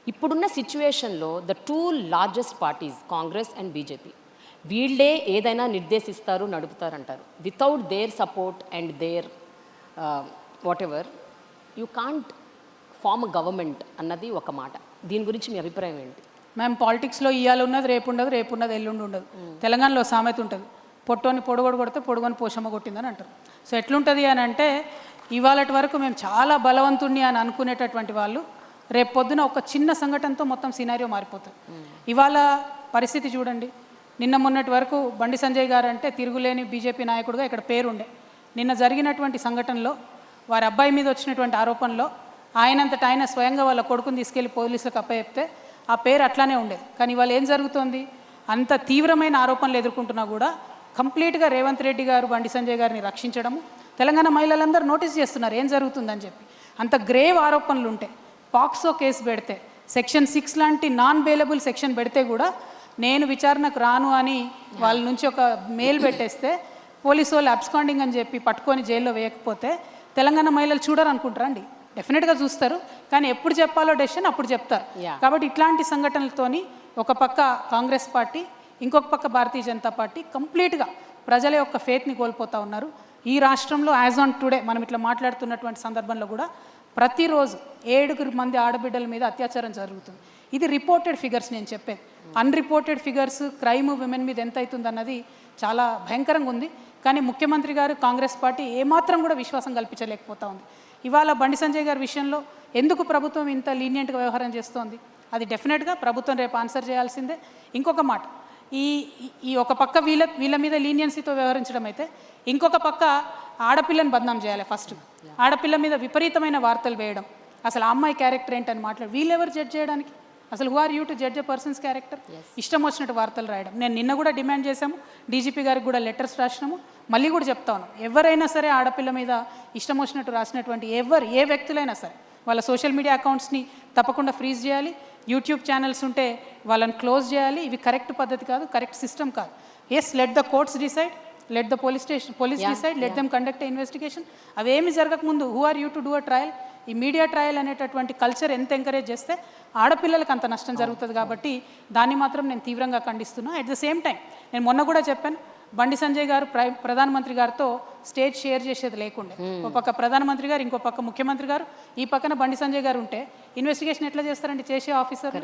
Speaker 1: ఇప్పుడున్న సిచ్యువేషన్లో the 2 largest parties Congress and BJP, వీళ్ళే ఏదైనా నిర్దేశిస్తారు, నడుపుతారంటారు. Without their support and their whatever you can't form government అన్నది ఒక మాట. దీని గురించి మీ అభిప్రాయం ఏంటి?
Speaker 2: మ్యామ్, పాలిటిక్స్లో ఇవాళ ఉన్నది రేపు ఉండదు, రేపు ఉన్నది ఎల్లుండి ఉండదు. తెలంగాణలో సామెత ఉంటుంది, పొట్టోని పొడగొడు కొడితే పొడుగని పోషమ్మ కొట్టిందని అంటారు. సో ఎట్లుంటుంది అని అంటే, ఇవాళటి వరకు మేము చాలా బలవంతుణ్ణి అని అనుకునేటటువంటి వాళ్ళు రేపు పొద్దున ఒక చిన్న సంఘటనతో మొత్తం సినారియో మారిపోతుంది. ఇవాళ పరిస్థితి చూడండి. నిన్న మొన్నటి వరకు బండి సంజయ్ గారు అంటే తిరుగులేని బీజేపీ నాయకుడిగా ఇక్కడ పేరుండే. నిన్న జరిగినటువంటి సంఘటనలో వారి అబ్బాయి మీద వచ్చినటువంటి ఆరోపణలో ఆయనంతట ఆయన స్వయంగా వాళ్ళ కొడుకుని తీసుకెళ్లి పోలీసులకు అప్పచెప్తే ఆ పేరు అట్లానే ఉండేది. కానీ ఇవాళ ఏం జరుగుతోంది? అంత తీవ్రమైన ఆరోపణలు ఎదుర్కొంటున్నా కూడా కంప్లీట్గా రేవంత్ రెడ్డి గారు బండి సంజయ్ గారిని రక్షించడము, తెలంగాణ మహిళలందరూ నోటీస్ చేస్తున్నారు ఏం జరుగుతుందని చెప్పి. అంత గ్రేవ్ ఆరోపణలు ఉంటాయి. పాక్సో కేసు పెడితే, సెక్షన్ 6 లాంటి నాన్ బెయిలబుల్ సెక్షన్ పెడితే కూడా నేను విచారణకు రాను అని వాళ్ళ నుంచి ఒక మెయిల్ పెట్టేస్తే పోలీసు వాళ్ళు అబ్స్కాండింగ్ అని చెప్పి పట్టుకొని జైల్లో వేయకపోతే తెలంగాణ మహిళలు చూడరు అనుకుంటారా అండి? డెఫినెట్గా చూస్తారు. కానీ ఎప్పుడు చెప్పాలో డెసిషన్ అప్పుడు చెప్తారు. కాబట్టి ఇట్లాంటి సంఘటనలతోని ఒక పక్క కాంగ్రెస్ పార్టీ, ఇంకొక పక్క భారతీయ జనతా పార్టీ కంప్లీట్గా ప్రజల యొక్క ఫేత్ని కోల్పోతూ ఉన్నారు. ఈ రాష్ట్రంలో యాజ్ ఆన్ టుడే మనం ఇట్లా మాట్లాడుతున్నటువంటి సందర్భంలో కూడా ప్రతిరోజు 7 మంది ఆడబిడ్డల మీద అత్యాచారం జరుగుతుంది. ఇది రిపోర్టెడ్ ఫిగర్స్ నేను చెప్పేది. అన్రిపోర్టెడ్ ఫిగర్స్ క్రైమ్ విమెన్ మీద ఎంత అవుతుంది అన్నది చాలా భయంకరంగా ఉంది. కానీ ముఖ్యమంత్రి గారు, కాంగ్రెస్ పార్టీ ఏమాత్రం కూడా విశ్వాసం కల్పించలేకపోతా ఉంది. ఇవాళ బండి సంజయ్ గారి విషయంలో ఎందుకు ప్రభుత్వం ఇంత లీనియంట్గా వ్యవహారం చేస్తోంది? అది డెఫినెట్గా ప్రభుత్వం రేపు ఆన్సర్ చేయాల్సిందే. ఇంకొక మాట, ఈ ఒక పక్క వీళ్ళ మీద లీనియన్సీతో వ్యవహరించడం అయితే, ఇంకొక పక్క ఆడపిల్లని బదనాం చేయాలి. ఫస్ట్ ఆడపిల్ల మీద విపరీతమైన వార్తలు వేయడం, అసలు ఆ అమ్మాయి క్యారెక్టర్ ఏంటని మాట్లాడు. వీళ్ళెవరు జడ్జ్ చేయడానికి? అసలు who are you to judge a person's character? ఇష్టం వచ్చినట్టు వార్తలు రాయడం. నేను నిన్న కూడా డిమాండ్ చేశాము, డీజీపీ గారికి కూడా లెటర్స్ రాసినాము. మళ్ళీ కూడా చెప్తా ఉన్నాం, ఎవరైనా సరే ఆడపిల్ల మీద ఇష్టం వచ్చినట్టు రాసినటువంటి ఏ వ్యక్తులైనా సరే వాళ్ళ సోషల్ మీడియా అకౌంట్స్ని తప్పకుండా ఫ్రీజ్ చేయాలి. యూట్యూబ్ ఛానల్స్ ఉంటే వాళ్ళని క్లోజ్ చేయాలి. ఇవి కరెక్ట్ పద్ధతి కాదు, కరెక్ట్ సిస్టమ్ కాదు. Yes, let the courts decide, let the police decide, let them conduct investigation. అవేమి జరగకముందు who are you to do a trial? ఈ మీడియా ట్రయల్ అనేటటువంటి కల్చర్ ఎంత ఎంకరేజ్ చేస్తే ఆడపిల్లలకు అంత నష్టం జరుగుతుంది. కాబట్టి దాన్ని మాత్రం నేను తీవ్రంగా ఖండిస్తున్నా. అట్ ద సేమ్ టైం నేను మొన్న కూడా చెప్పాను, బండి సంజయ్ గారు ప్రధానమంత్రి గారితో స్టేజ్ షేర్ చేసేది లేకుండే. ఒక పక్క ప్రధానమంత్రి గారు, ఇంకో పక్క ముఖ్యమంత్రి గారు, ఈ పక్కన బండి సంజయ్ గారు ఉంటే ఇన్వెస్టిగేషన్ ఎట్లా చేస్తారండి చేసే ఆఫీసర్?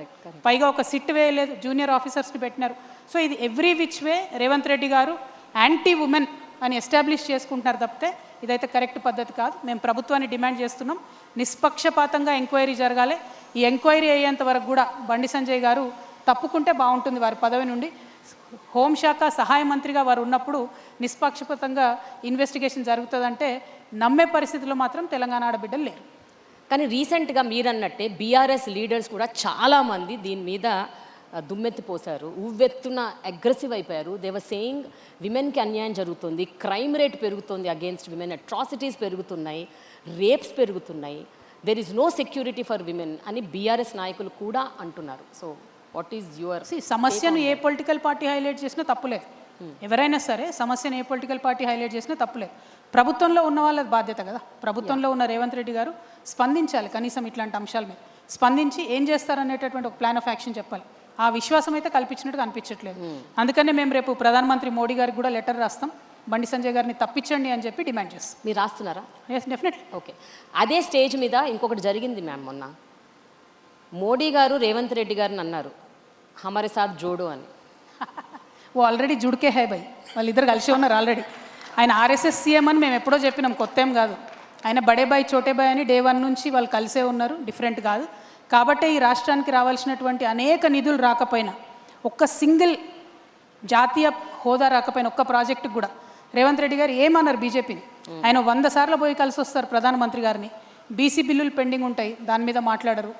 Speaker 2: పైగా ఒక సిట్ వేయలేదు, జూనియర్ ఆఫీసర్స్ని పెట్టినారు. సో ఇది every which way Revanth Reddy గారు యాంటీ ఉమెన్ అని ఎస్టాబ్లిష్ చేసుకుంటున్నారు తప్పితే ఇదైతే కరెక్ట్ పద్ధతి కాదు. మేము ప్రభుత్వాన్ని డిమాండ్ చేస్తున్నాం, నిష్పక్షపాతంగా ఎంక్వైరీ జరగాలి. ఈ ఎంక్వైరీ అయ్యేంత వరకు కూడా బండి సంజయ్ గారు తప్పుకుంటే బాగుంటుంది వారి పదవి నుండి. హోంశాఖ సహాయ మంత్రిగా వారు ఉన్నప్పుడు నిష్పక్షపాతంగా ఇన్వెస్టిగేషన్ జరుగుతుందంటే నమ్మే పరిస్థితిలో మాత్రం తెలంగాణ ఆడబిడ్డలు లేరు.
Speaker 1: కానీ రీసెంట్గా మీరన్నట్టే బీఆర్ఎస్ లీడర్స్ కూడా చాలామంది దీని మీద దుమ్మెత్తిపోశారు, ఉవ్వెత్తున అగ్రెసివ్ అయిపోయారు. దేవర్ సేయింగ్ విమెన్కి అన్యాయం జరుగుతుంది, క్రైమ్ రేట్ పెరుగుతుంది అగేన్స్ట్ విమెన్, అట్రాసిటీస్ పెరుగుతున్నాయి, రేప్స్ పెరుగుతున్నాయి, there is no security for women అని బీఆర్ఎస్ నాయకులు కూడా అంటున్నారు. So what is your?
Speaker 2: సమస్యను ఏ పొలిటికల్ పార్టీ హైలైట్ చేసినా తప్పులేదు. ఎవరైనా సరే సమస్యను ఏ పొలిటికల్ పార్టీ హైలైట్ చేసినా తప్పులేదు. ప్రభుత్వంలో ఉన్న వాళ్ళ బాధ్యత కదా. ప్రభుత్వంలో ఉన్న రేవంత్ రెడ్డి గారు స్పందించాలి, కనీసం ఇట్లాంటి అంశాల మీద స్పందించి ఏం చేస్తారనేటటువంటి ఒక ప్లాన్ ఆఫ్ యాక్షన్ చెప్పాలి. ఆ విశ్వాసం అయితే కల్పించినట్టు కనిపించట్లేదు. అందుకనే మేము రేపు ప్రధానమంత్రి మోడీ గారికి కూడా లెటర్ రాస్తాం, బండి సంజయ్ గారిని తప్పించండి అని చెప్పి డిమాండ్ చేస్తాం.
Speaker 1: మీరు రాస్తున్నారా?
Speaker 2: Yes, definitely.
Speaker 1: ఓకే. అదే స్టేజ్ మీద ఇంకొకటి జరిగింది మ్యామ్. మొన్న మోడీ గారు రేవంత్ రెడ్డి గారిని అన్నారు, హమారే సాత్ జోడో అని.
Speaker 2: ఓ ఆల్రెడీ జుడికే హై భయ్, వాళ్ళిద్దరు కలిసి ఉన్నారు ఆల్రెడీ. ఆయన ఆర్ఎస్ఎస్ సీఎం అని మేము ఎప్పుడో చెప్పినాం, కొత్త ఏం కాదు. ఆయన బడే బాయ్ చోటే బాయ్ అని డే 1 నుంచి వాళ్ళు కలిసే ఉన్నారు, డిఫరెంట్ కాదు. కాబట్టే ఈ రాష్ట్రానికి రావాల్సినటువంటి అనేక నిధులు రాకపోయినా, ఒక్క సింగిల్ జాతీయ హోదా రాకపోయినా, ఒక్క ప్రాజెక్టుకు కూడా రేవంత్ రెడ్డి గారు ఏమన్నారు బీజేపీని? ఆయన 100 సార్లు పోయి కలిసి వస్తారు ప్రధానమంత్రి గారిని. బీసీ బిల్లులు పెండింగ్ ఉంటాయి, దాని మీద మాట్లాడరు.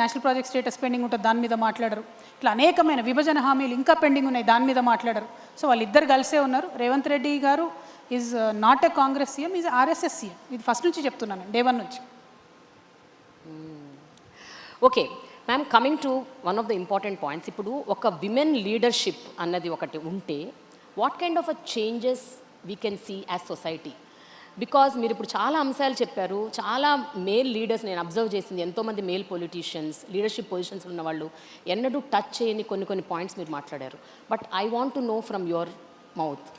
Speaker 2: నేషనల్ ప్రాజెక్ట్ స్టేటస్ పెండింగ్ ఉంటుంది, దాని మీద మాట్లాడరు. ఇట్లా అనేకమైన విభజన హామీలు ఇంకా పెండింగ్ ఉన్నాయి, దాని మీద మాట్లాడరు. సో వాళ్ళిద్దరు కలిసే ఉన్నారు. Revanth Reddy garu is not a Congress CM, is RSS CM. ఇది ఫస్ట్ నుంచి చెప్తున్నాను, డే 1 నుంచి.
Speaker 1: Okay ma'am, coming to one of the important points. ఇప్పుడు ఒక విమెన్ లీడర్షిప్ అన్నది ఒకటి ఉంటే what kind of a changes we can see as society? Because మీరు ఇప్పుడు చాలా అంశాలు చెప్పారు, చాలా మేల్ లీడర్స్ నేను అబ్జర్వ్ చేసింది, ఎంతోమంది మేల్ పొలిటీషియన్స్ లీడర్షిప్ పొజిషన్స్ ఉన్న వాళ్ళు ఎన్నడూ టచ్ చేయని కొన్ని పాయింట్స్ మీరు మాట్లాడారు. But I want to know from your mouth,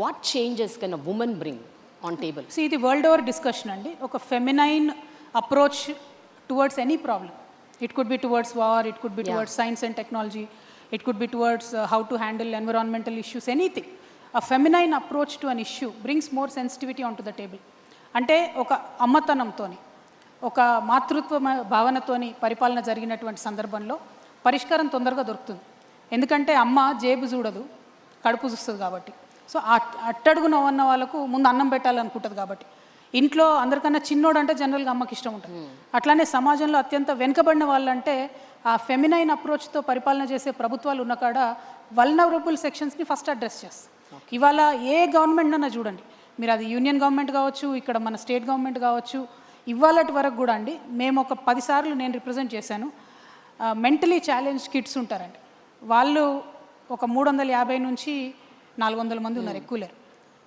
Speaker 1: what changes can a women bring on table?
Speaker 2: ఇది వరల్డ్ ఓవర్ డిస్కషన్ అండి. ఒక feminine approach towards any problem, It could be towards war, it could be towards science and technology, it could be towards how to handle environmental issues, anything. A feminine approach to an issue brings more sensitivity onto the table. అంటే ఒక అమ్మతనంతోని, ఒక మాతృత్వ భావనతోని పరిపాలన జరిగినటువంటి సందర్భంలో పరిష్కారం తొందరగా దొరుకుతుంది. ఎందుకంటే అమ్మ జేబు చూడదు, కడుపు చూస్తుంది కాబట్టి. సో అట్టడుగున ఉన్న వాళ్ళకు ముందు అన్నం పెట్టాలనుకుంటుంది కాబట్టి. ఇంట్లో అందరికన్నా చిన్నోడు అంటే జనరల్గా అమ్మకి ఇష్టం ఉంటుంది. అట్లానే సమాజంలో అత్యంత వెనుకబడిన వాళ్ళంటే ఆ ఫెమినైన్ అప్రోచ్తో పరిపాలన చేసే ప్రభుత్వాలు ఉన్న కాడ వల్నరబుల్ సెక్షన్స్ని ఫస్ట్ అడ్రస్ చేస్తారు. ఇవాళ ఏ గవర్నమెంట్ అన్నా చూడండి, మీరు అది యూనియన్ గవర్నమెంట్ కావచ్చు, ఇక్కడ మన స్టేట్ గవర్నమెంట్ కావచ్చు, ఇవాళటి వరకు కూడా అండి, మేము ఒక 10 సార్లు నేను రిప్రజెంట్ చేశాను. మెంటలీ ఛాలెంజ్ కిడ్స్ ఉంటారండి, వాళ్ళు ఒక 350 నుంచి 400 మంది ఉన్నారు, ఎక్కువ లేరు.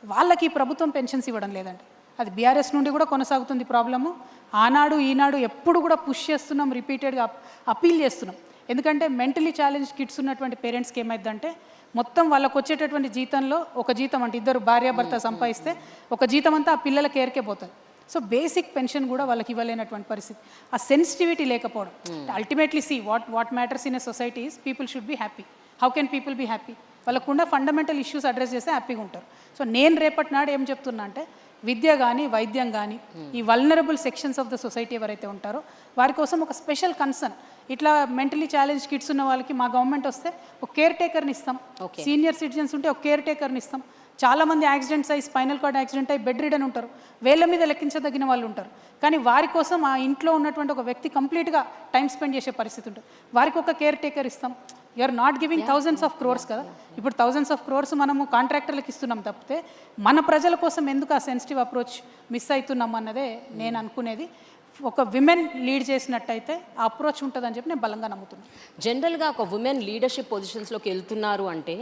Speaker 2: వాళ్ళకి ప్రభుత్వం పెన్షన్స్ ఇవ్వడం లేదండి. అది బీఆర్ఎస్ నుండి కూడా కొనసాగుతుంది ప్రాబ్లము. ఆనాడు ఈనాడు ఎప్పుడు కూడా పుష్ చేస్తున్నాం, రిపీటెడ్గా అపీల్ చేస్తున్నాం. ఎందుకంటే మెంటలీ ఛాలెంజ్ కిడ్స్ ఉన్నటువంటి పేరెంట్స్కి ఏమైందంటే మొత్తం వాళ్ళకు వచ్చేటటువంటి జీతంలో ఒక జీతం అంటే ఇద్దరు భార్యాభర్త సంపాదిస్తే ఒక జీతం అంతా ఆ పిల్లల కేర్కే పోతుంది. సో బేసిక్ పెన్షన్ కూడా వాళ్ళకి ఇవ్వలేనటువంటి పరిస్థితి. ఆ సెన్సిటివిటీ లేకపోవడం. Ultimately what matters in a society is people should be happy. How can people be happy? వాళ్ళకుండా ఫండమెంటల్ ఇష్యూస్ అడ్రస్ చేస్తే హ్యాపీగా ఉంటారు. సో నేను రేపటి నాడు ఏం చెప్తున్నా అంటే విద్య కానీ వైద్యం కానీ ఈ vulnerable sections of the society ఎవరైతే ఉంటారో వారి కోసం ఒక స్పెషల్ కన్సర్న్. ఇట్లా మెంటలీ ఛాలెంజ్ కిడ్స్ ఉన్న వాళ్ళకి మా గవర్నమెంట్ వస్తే ఒక కేర్ టేకర్ని ఇస్తాం. సీనియర్ సిటిజన్స్ ఉంటే ఒక కేర్ టేకర్ని ఇస్తాం. చాలామంది యాక్సిడెంట్స్ అయ్యి స్పైనల్ కార్డ్ యాక్సిడెంట్ అయ్యి బెడ్ రిడన్ ఉంటారు, వేళ్ళ మీద లెక్కించదగిన వాళ్ళు ఉంటారు. కానీ వారి కోసం ఆ ఇంట్లో ఉన్నటువంటి ఒక వ్యక్తి కంప్లీట్గా టైం స్పెండ్ చేసే పరిస్థితి ఉంటుంది. వారికి ఒక కేర్ టేకర్ ఇస్తాం. You're not giving thousands of crores కదా. ఇప్పుడు థౌజండ్స్ ఆఫ్ క్రోర్స్ మనము కాంట్రాక్టర్లకు ఇస్తున్నాం తప్పితే మన ప్రజల కోసం ఎందుకు ఆ సెన్సిటివ్ అప్రోచ్ మిస్ అవుతున్నాం అన్నదే నేను అనుకునేది. ఒక విమెన్ లీడ్ చేసినట్టయితే ఆ అప్రోచ్ ఉంటుందని చెప్పి నేను బలంగా నమ్ముతున్నాను.
Speaker 1: జనరల్గా ఒక ఉమెన్ లీడర్షిప్ పొజిషన్స్లోకి వెళ్తున్నారు అంటే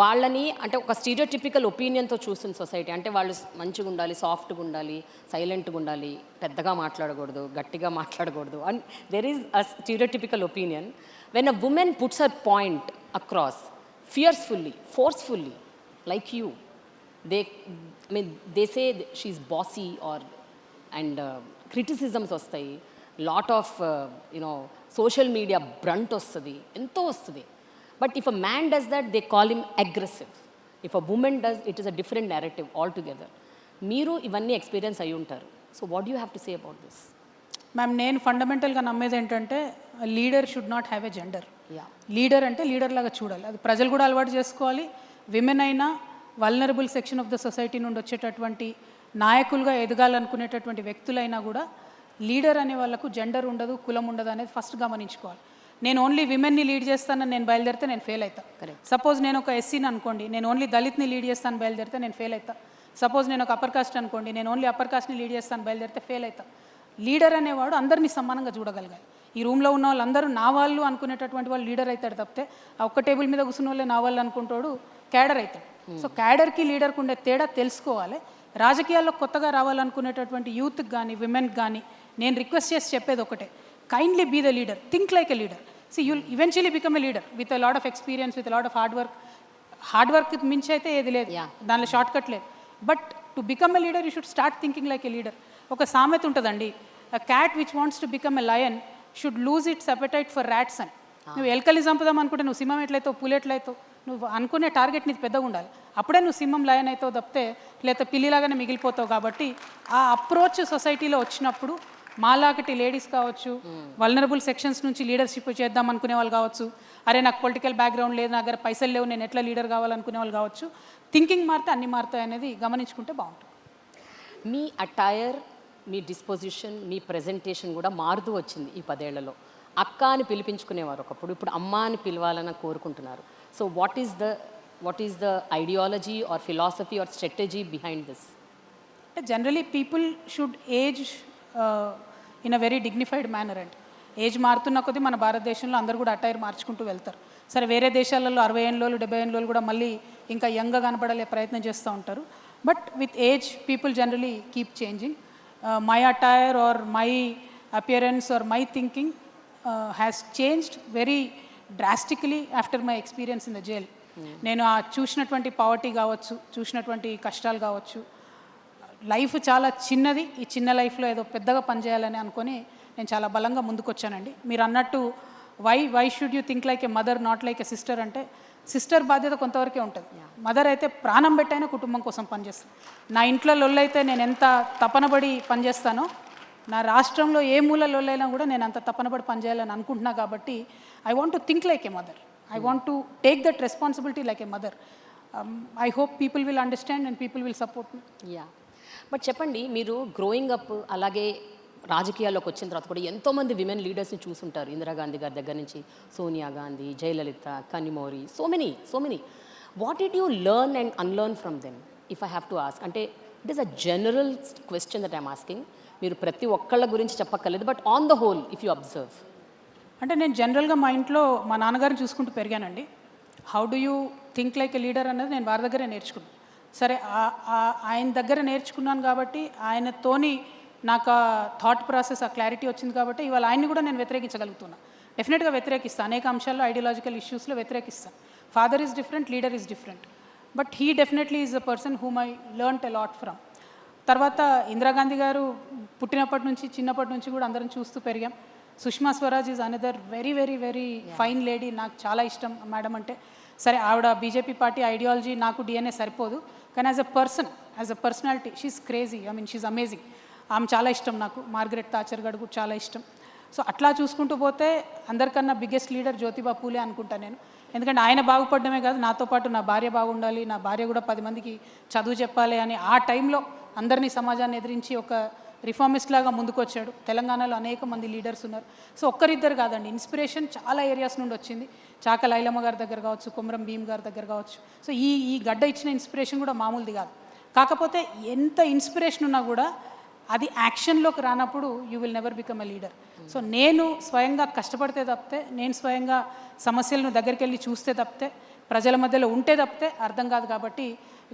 Speaker 1: వాళ్ళని అంటే ఒక స్టీరియోటిపికల్ ఒపీనియన్తో చూస్తుంది సొసైటీ. అంటే వాళ్ళు మంచిగా ఉండాలి, సాఫ్ట్గా ఉండాలి, సైలెంట్గా ఉండాలి, పెద్దగా మాట్లాడకూడదు, గట్టిగా మాట్లాడకూడదు. And there is a stereotypical opinion. When a woman puts her point across fiercely, forcefully, like you, they say she's bossy or and criticisms vastayi, lot of social media brunt vastadi, ento vastadi. But if a man does that, they call him aggressive. If a woman does, it is a different narrative altogether. Meeru ivanni experience ayi untaru. So what do you have to say about this?
Speaker 2: Ma'am, నేను ఫండమెంటల్గా నమ్మేది ఏంటంటే leader should not have a gender. Leader అంటే leader లాగా చూడాలి. అది ప్రజలు కూడా అలవాటు చేసుకోవాలి. విమెన్ అయినా vulnerable section of the society నుండి వచ్చేటటువంటి నాయకులుగా ఎదగాలనుకునేటటువంటి వ్యక్తులైనా కూడా లీడర్ అనే వాళ్ళకు జెండర్ ఉండదు, కులం ఉండదు అనేది ఫస్ట్ గమనించుకోవాలి. నేను ఓన్లీ విమెన్ని లీడ్ చేస్తానని నేను బయలుదేరితే నేను ఫెయిల్ అవుతాను. సపోజ్ నేను ఒక ఎస్సీని అనుకోండి, నేను ఓన్లీ దళిత్ని లీడ్ చేస్తాను బయలుదేరితే నేను ఫెయిల్ అవుతాను. సపోజ్ నేను ఒక అప్పర్ కాస్ట్ అనుకోండి, నేను ఓన్లీ అప్పర్ కాస్ట్ని లీడ్ చేస్తాను బయలుదేరితే ఫెయిల్ అవుతాను. లీడర్ అనేవాడు అందరినీ సమానంగా చూడగలగాలి. ఈ రూమ్లో ఉన్న వాళ్ళందరూ నా వాళ్ళు అనుకునేటటువంటి వాళ్ళు లీడర్ అవుతాడు తప్పితే ఆ ఒక్క టేబుల్ మీద కూర్చున్న వాళ్ళే నా వాళ్ళు అనుకుంటాడు క్యాడర్ అవుతాడు. సో క్యాడర్కి లీడర్కి ఉండే తేడా తెలుసుకోవాలి. రాజకీయాల్లో కొత్తగా రావాలనుకునేటటువంటి యూత్కి కానీ విమెన్కి కానీ నేను రిక్వెస్ట్ చేసి చెప్పేది ఒకటే, kindly be the leader, think like a leader. See you'll eventually become a leader with a lot of experience, with a lot of hard work మించి అయితే ఏది లేదు, దానిలో షార్ట్ కట్ లేదు. But to become a leader you should start thinking like a leader. ఒక సామెత ఉంటుందండి, a cat which wants to become a lion should lose its appetite for rats అని. నువ్వు ఎలకల్ని చంపుదాం అనుకుంటే నువ్వు సింహం ఎట్లయితావు, పులి ఎట్లయితావు, నువ్వు అనుకునే టార్గెట్ నీకు పెద్దగా ఉండాలి. అప్పుడే నువ్వు సింహం లయన్ అవుతావు తప్పితే లేదా పిల్లిలాగానే మిగిలిపోతావు. కాబట్టి ఆ అప్రోచ్ సొసైటీలో వచ్చినప్పుడు మాలాగటి లేడీస్ కావచ్చు, వల్నరబుల్ సెక్షన్స్ నుంచి లీడర్షిప్ చేద్దాం అనుకునే వాళ్ళు కావచ్చు, అరే నాకు పొలిటికల్ బ్యాక్గ్రౌండ్ లేదు, నా దగ్గర పైసలు లేవు, నేను ఎట్లా లీడర్ కావాలనుకునే వాళ్ళు కావచ్చు, థింకింగ్ మారితే అన్ని మారుతాయి అనేది గమనించుకుంటే బాగుంటుంది.
Speaker 1: మీ అటైర్, మీ డిస్పోజిషన్, మీ ప్రజెంటేషన్ కూడా మారుతూ వచ్చింది ఈ 10 ఏళ్లలో. అక్క అని పిలిపించుకునేవారు ఒకప్పుడు, ఇప్పుడు అమ్మ అని పిలవాలని కోరుకుంటున్నారు. So what is the ideology or philosophy or strategy behind this?
Speaker 2: Generally people should age in a very dignified manner అండి. ఏజ్ మారుతున్న కొద్దీ మన భారతదేశంలో అందరూ కూడా అటైర్ మార్చుకుంటూ వెళ్తారు. సరే, వేరే దేశాలలో 60 ఏళ్ళు 70 ఏళ్ళు కూడా మళ్ళీ ఇంకా యంగ్గా కనపడాలే ప్రయత్నం చేస్తూ ఉంటారు. But with age people generally keep changing. My attire or my appearance or my thinking has changed very drastically after my experience in the jail. నేను ఆ చూసినటువంటి పావర్టీ కావచ్చు, చూసినటువంటి కష్టాలు కావచ్చు, లైఫ్ చాలా చిన్నది, ఈ చిన్న లైఫ్లో ఏదో పెద్దగా పనిచేయాలని అనుకొని నేను చాలా బలంగా ముందుకొచ్చానండి. మీరు అన్నట్టు why should you think like a mother not like a sister అంటే, సిస్టర్ బాధ్యత కొంతవరకే ఉంటుంది. మదర్ అయితే ప్రాణం పెట్టైనా కుటుంబం కోసం పనిచేస్తాను. నా ఇంట్లో లొల్లైతే నేను ఎంత తపనబడి పనిచేస్తానో, నా రాష్ట్రంలో ఏ మూల లొల్లైనా కూడా నేను అంత తపనబడి పనిచేయాలని అనుకుంటున్నా. కాబట్టి I want to think like a mother. I want to take that responsibility like a mother. I hope people will understand and people will support me.
Speaker 1: Yeah, but చెప్పండి, మీరు గ్రోయింగ్ అప్ అలాగే రాజకీయాల్లోకి వచ్చిన తర్వాత కూడా ఎంతోమంది విమెన్ లీడర్స్ని చూసుంటారు. ఇందిరాగాంధీ గారి దగ్గర నుంచి Sonia Gandhi, Jayalalithaa, కనిమోరి, so many. What did you learn and unlearn from them, if I have to ask? అంటే it is a general question that I'm asking. మీరు ప్రతి ఒక్కళ్ళ గురించి చెప్పక్కర్లేదు, but on the whole if you observe.
Speaker 2: అంటే నేను జనరల్గా మా ఇంట్లో మా నాన్నగారిని చూసుకుంటూ పెరిగానండి. How do you think like a leader అన్నది నేను వారి దగ్గరే నేర్చుకున్నాను. సరే, ఆయన దగ్గర నేర్చుకున్నాను కాబట్టి, ఆయనతోని నాకు ఆ థాట్ ప్రాసెస్, ఆ క్లారిటీ వచ్చింది కాబట్టి ఇవాళ ఆయన్ని కూడా నేను వ్యతిరేకించగలుగుతున్నాను. డెఫినెట్గా వ్యతిరేకిస్తాను, అనేక అంశాల్లో ideological ఇష్యూస్లో వ్యతిరేకిస్తాను. Father is different, leader is different, but he definitely is a person whom I learnt a lot from. తర్వాత ఇందిరాగాంధీ గారు చిన్నప్పటి నుంచి కూడా అందరం చూస్తూ పెరిగాం. Sushma Swaraj is another very very very fine lady. నాకు చాలా ఇష్టం మేడం అంటే. సరే, ఆవిడ బీజేపీ పార్టీ ఐడియాలజీ నాకు డిఎన్ఏ సరిపోదు, కానీ as a personality she is crazy. I mean she is amazing. ఆమె చాలా ఇష్టం నాకు. మార్గరెట్ థాచర్ గారు కూడా చాలా ఇష్టం. సో అట్లా చూసుకుంటూ పోతే అందరికన్నా బిగ్గెస్ట్ లీడర్ జ్యోతిబా పూలే అనుకుంటా నేను. ఎందుకంటే ఆయన బాగుపడమే కాదు, నాతో పాటు నా భార్య బాగుండాలి, నా భార్య కూడా 10 మందికి చదువు చెప్పాలి అని ఆ టైంలో అందరినీ సమాజాన్ని ఎదిరించి ఒక రిఫార్మిస్ట్ లాగా ముందుకు వచ్చాడు. తెలంగాణలో అనేక మంది లీడర్స్ ఉన్నారు. సో ఒక్కరిద్దరు కాదండి, ఇన్స్పిరేషన్ చాలా ఏరియాస్ నుండి వచ్చింది. చాక లైలమ్మ గారి దగ్గర కావచ్చు, కొమరం భీమ్ గారి దగ్గర కావచ్చు. సో ఈ గడ్డ ఇచ్చిన ఇన్స్పిరేషన్ కూడా మామూలుది కాదు. కాకపోతే ఎంత ఇన్స్పిరేషన్ ఉన్నా కూడా అది యాక్షన్లోకి రానప్పుడు you will never become a leader. So నేను స్వయంగా కష్టపడితే తప్పితే, నేను స్వయంగా సమస్యలను దగ్గరికి వెళ్ళి చూస్తే తప్పితే, ప్రజల మధ్యలో ఉంటే తప్పితే అర్థం కాదు. కాబట్టి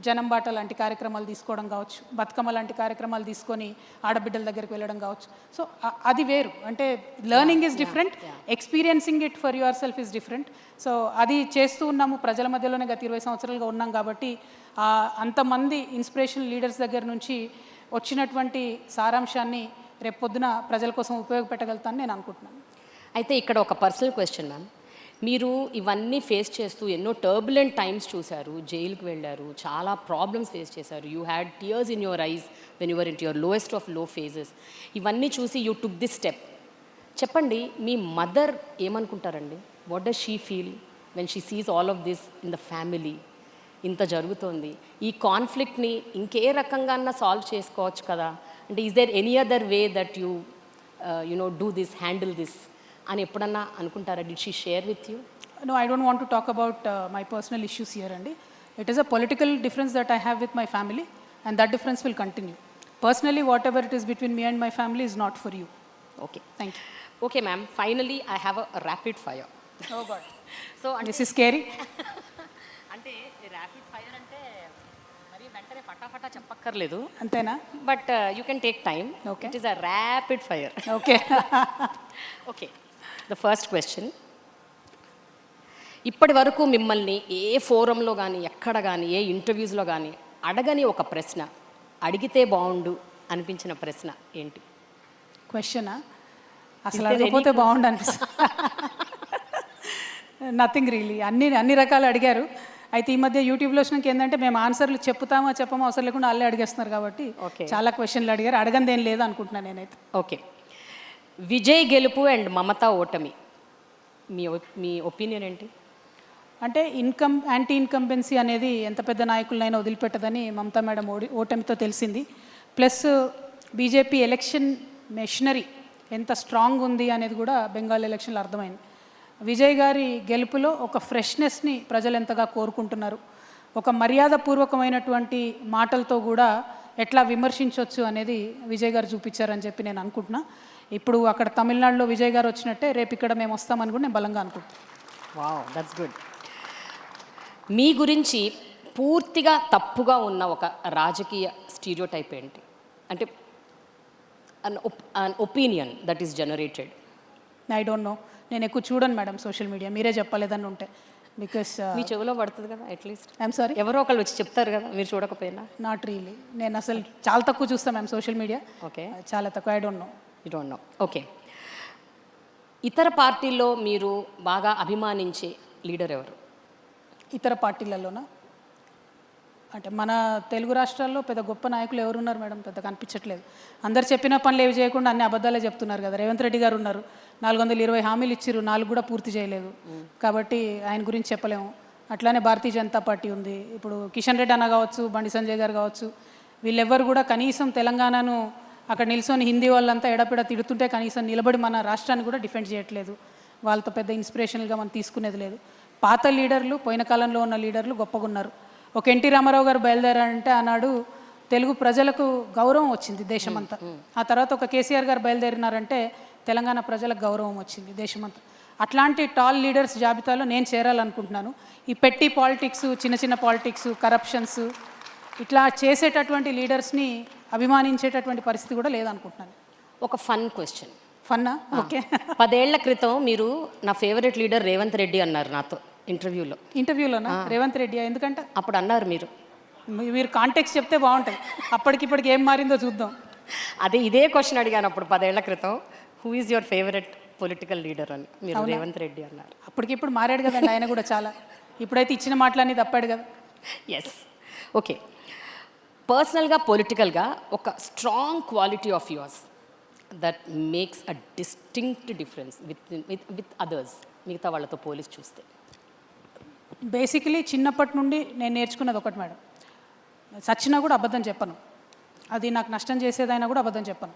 Speaker 2: జనం బాట లాంటి కార్యక్రమాలు తీసుకోవడం కావచ్చు, బతుకమ్మ లాంటి కార్యక్రమాలు తీసుకొని ఆడబిడ్డల దగ్గరికి వెళ్ళడం కావచ్చు. సో అది వేరు. అంటే learning is different, experiencing it for your self is different. So అది చేస్తూ ఉన్నాము, ప్రజల మధ్యలోనే గత 20 సంవత్సరాలుగా ఉన్నాం. కాబట్టి అంతమంది ఇన్స్పిరేషనల్ లీడర్స్ దగ్గర నుంచి వచ్చినటువంటి సారాంశాన్ని రేపొద్దున ప్రజల కోసం ఉపయోగపెట్టగలుగుతానని నేను అనుకుంటున్నాను.
Speaker 1: అయితే ఇక్కడ ఒక పర్సనల్ క్వశ్చన్ మ్యామ్. మీరు ఇవన్నీ ఫేస్ చేస్తూ ఎన్నో టర్బులెంట్ టైమ్స్ చూశారు, జైలుకి వెళ్ళారు, చాలా ప్రాబ్లమ్స్ ఫేస్ చేశారు. You had tears in your eyes when your in your lowest of low phases. ఇవన్నీ చూసి యూ టుక్ దిస్ స్టెప్. చెప్పండి, మీ మదర్ ఏమనుకుంటారండి? What does she feel when she sees all of this in the family? ఇంత జరుగుతోంది, ఈ కాన్ఫ్లిక్ట్ని ఇంకే రకంగా సాల్వ్ చేసుకోవచ్చు కదా. అంటే is there any other way that you do this, handle this అని ఎప్పుడన్నా అనుకుంటారా? Did she share with you?
Speaker 2: No, I don't want to talk about my personal issues here, Andy. It is a political difference that I have with my family, and that difference will continue. Personally, whatever it is between me and my family is not for you.
Speaker 1: Okay.
Speaker 2: Thank you.
Speaker 1: Okay, ma'am. Finally, I have a rapid fire.
Speaker 2: Oh God.
Speaker 1: So,
Speaker 2: This is scary.
Speaker 1: అంటే rapid fire అంటే మరి వెంటనే ఫటాఫటా చెప్పక్కర్లేదు,
Speaker 2: అంతేనా?
Speaker 1: But you can take time.
Speaker 2: Okay.
Speaker 1: It is a rapid fire.
Speaker 2: Okay.
Speaker 1: Okay, the first question. ఇప్పటి వరకు మిమ్మల్ని ఏ ఫోరంలో కానీ, ఎక్కడ కానీ, ఏ ఇంటర్వ్యూస్లో కానీ అడగని ఒక ప్రశ్న, అడిగితే బాగుండు అనిపించిన ప్రశ్న ఏంటి?
Speaker 2: క్వశ్చనా? అసలు
Speaker 1: Is there
Speaker 2: అడగకపోతే
Speaker 1: any
Speaker 2: బాగుండు అనిపిస్తుంది. Nothing really. అన్ని రకాలు అడిగారు. అయితే ఈ మధ్య యూట్యూబ్లో వచ్చినాక ఏంటంటే మేము ఆన్సర్లు చెప్పమో అవసరం లేకుండా వాళ్ళే అడిగేస్తున్నారు. కాబట్టి
Speaker 1: Okay.
Speaker 2: చాలా క్వశ్చన్లు అడిగారు. అడగంది ఏం లేదు అనుకుంటున్నాను నేనైతే.
Speaker 1: ఓకే, విజయ్ గెలుపు అండ్ మమతా ఓటమి, మీ ఒపీనియన్ ఏంటి?
Speaker 2: అంటే యాంటీ ఇన్కంబెన్సీ అనేది ఎంత పెద్ద నాయకులనైనా వదిలిపెట్టదని మమతా మేడం ఓటమితో తెలిసింది. ప్లస్ బీజేపీ ఎలక్షన్ మెషినరీ ఎంత స్ట్రాంగ్ ఉంది అనేది కూడా బెంగాల్ ఎలక్షన్లో అర్థమైంది. విజయ్ గారి గెలుపులో ఒక ఫ్రెష్నెస్ని ప్రజలు ఎంతగా కోరుకుంటున్నారు, ఒక మర్యాదపూర్వకమైనటువంటి మాటలతో కూడా ఎట్లా విమర్శించవచ్చు అనేది విజయ్ గారు చూపించారని చెప్పి నేను అనుకుంటున్నా. ఇప్పుడు అక్కడ తమిళనాడులో విజయ్ గారు వచ్చినట్టే రేపు ఇక్కడ మేము వస్తామని కూడా నేను బలంగా అనుకుంటున్నాను.
Speaker 1: Wow, that's good. మీ గురించి పూర్తిగా తప్పుగా ఉన్న ఒక రాజకీయ స్టీరియోటైప్ ఏంటి? అంటే an opinion that is generated.
Speaker 2: I don't no, నేను ఎక్కువ చూడను మేడం సోషల్ మీడియా. మీరే చెప్పలేదని ఉంటే. బికాస్
Speaker 1: మీ చెవిలో పడుతుంది కదా అట్లీస్ట్.
Speaker 2: ఐఎమ్ సారీ,
Speaker 1: ఎవరో ఒకళ్ళు వచ్చి చెప్తారు కదా, మీరు చూడకపోయినా.
Speaker 2: Not really. నేను అసలు చాలా తక్కువ చూస్తాను మ్యామ్ సోషల్ మీడియా.
Speaker 1: ఓకే,
Speaker 2: చాలా తక్కువ. I don't no.
Speaker 1: You don't know. Okay, ఇతర పార్టీల్లో మీరు బాగా అభిమానించే లీడర్ ఎవరు?
Speaker 2: ఇతర పార్టీలలోనా? అంటే మన తెలుగు రాష్ట్రాల్లో పెద్ద గొప్ప నాయకులు ఎవరున్నారు మేడం? పెద్ద కనిపించట్లేదు. అందరు చెప్పిన పనులు ఏవి చేయకుండా అన్ని అబద్ధాలే చెప్తున్నారు కదా. రేవంత్ రెడ్డి గారు ఉన్నారు, 420 హామీలు ఇచ్చిర్రు, 4 కూడా పూర్తి చేయలేదు. కాబట్టి ఆయన గురించి చెప్పలేము. అట్లానే భారతీయ జనతా పార్టీ ఉంది. ఇప్పుడు కిషన్ రెడ్డి అన్న కావచ్చు, బండి సంజయ్ గారు కావచ్చు, వీళ్ళెవ్వరు కూడా కనీసం తెలంగాణను అక్కడ నిల్చొని హిందీ వాళ్ళంతా ఎడపెడ తిడుతుంటే కనీసం నిలబడి మన రాష్ట్రాన్ని కూడా డిఫెండ్ చేయట్లేదు. వాళ్ళతో పెద్ద ఇన్స్పిరేషనల్గా మనం తీసుకునేది లేదు. పాత లీడర్లు, పోయిన కాలంలో ఉన్న లీడర్లు గొప్పగా ఉన్నారు. ఒక ఎన్టీ రామారావు గారు బయలుదేరారంటే ఆనాడు తెలుగు ప్రజలకు గౌరవం వచ్చింది దేశమంతా. ఆ తర్వాత ఒక కేసీఆర్ గారు బయలుదేరినారంటే తెలంగాణ ప్రజలకు గౌరవం వచ్చింది దేశమంతా. అట్లాంటి టాల్ లీడర్స్ జాబితాలో నేను చేరాలనుకుంటున్నాను. ఈ పెట్టి పాలిటిక్స్, చిన్న చిన్న పాలిటిక్స్, కరప్షన్స్ ఇట్లా చేసేటటువంటి లీడర్స్ని అభిమానించేటటువంటి పరిస్థితి కూడా లేదనుకుంటున్నాను.
Speaker 1: ఒక ఫన్ క్వశ్చన్.
Speaker 2: ఫన్నా? ఓకే.
Speaker 1: 10 ఏళ్ల క్రితం మీరు నా ఫేవరెట్ లీడర్ రేవంత్ రెడ్డి అన్నారు నాతో
Speaker 2: ఇంటర్వ్యూలోనా? రేవంత్ రెడ్డి ఎందుకంటే
Speaker 1: అప్పుడు అన్నారు
Speaker 2: మీరు కాంటెక్స్ట్ చెప్తే బాగుంటుంది. అప్పటికిప్పటికి ఏం మారిందో చూద్దాం.
Speaker 1: ఇదే క్వశ్చన్ అడిగాను అప్పుడు 10 ఏళ్ల క్రితం, who is your favourite political leader అని. మీరు రేవంత్ రెడ్డి అన్నారు.
Speaker 2: అప్పటికిప్పుడు మారాడు కదండి ఆయన కూడా చాలా. ఇప్పుడైతే ఇచ్చిన మాటలన్నీ తప్పాడు కదా.
Speaker 1: ఎస్. ఓకే, పర్సనల్గా పొలిటికల్గా ఒక strong quality of yours that makes a distinct difference with others, మిగతా వాళ్ళతో పోలిసి చూస్తే.
Speaker 2: బేసికలీ చిన్నప్పటి నుండి నేను నేర్చుకున్నది ఒకటి మేడం, సచ్చినా కూడా అబద్ధం చెప్పను. అది నాకు నష్టం చేసేదైనా కూడా అబద్ధం చెప్పను.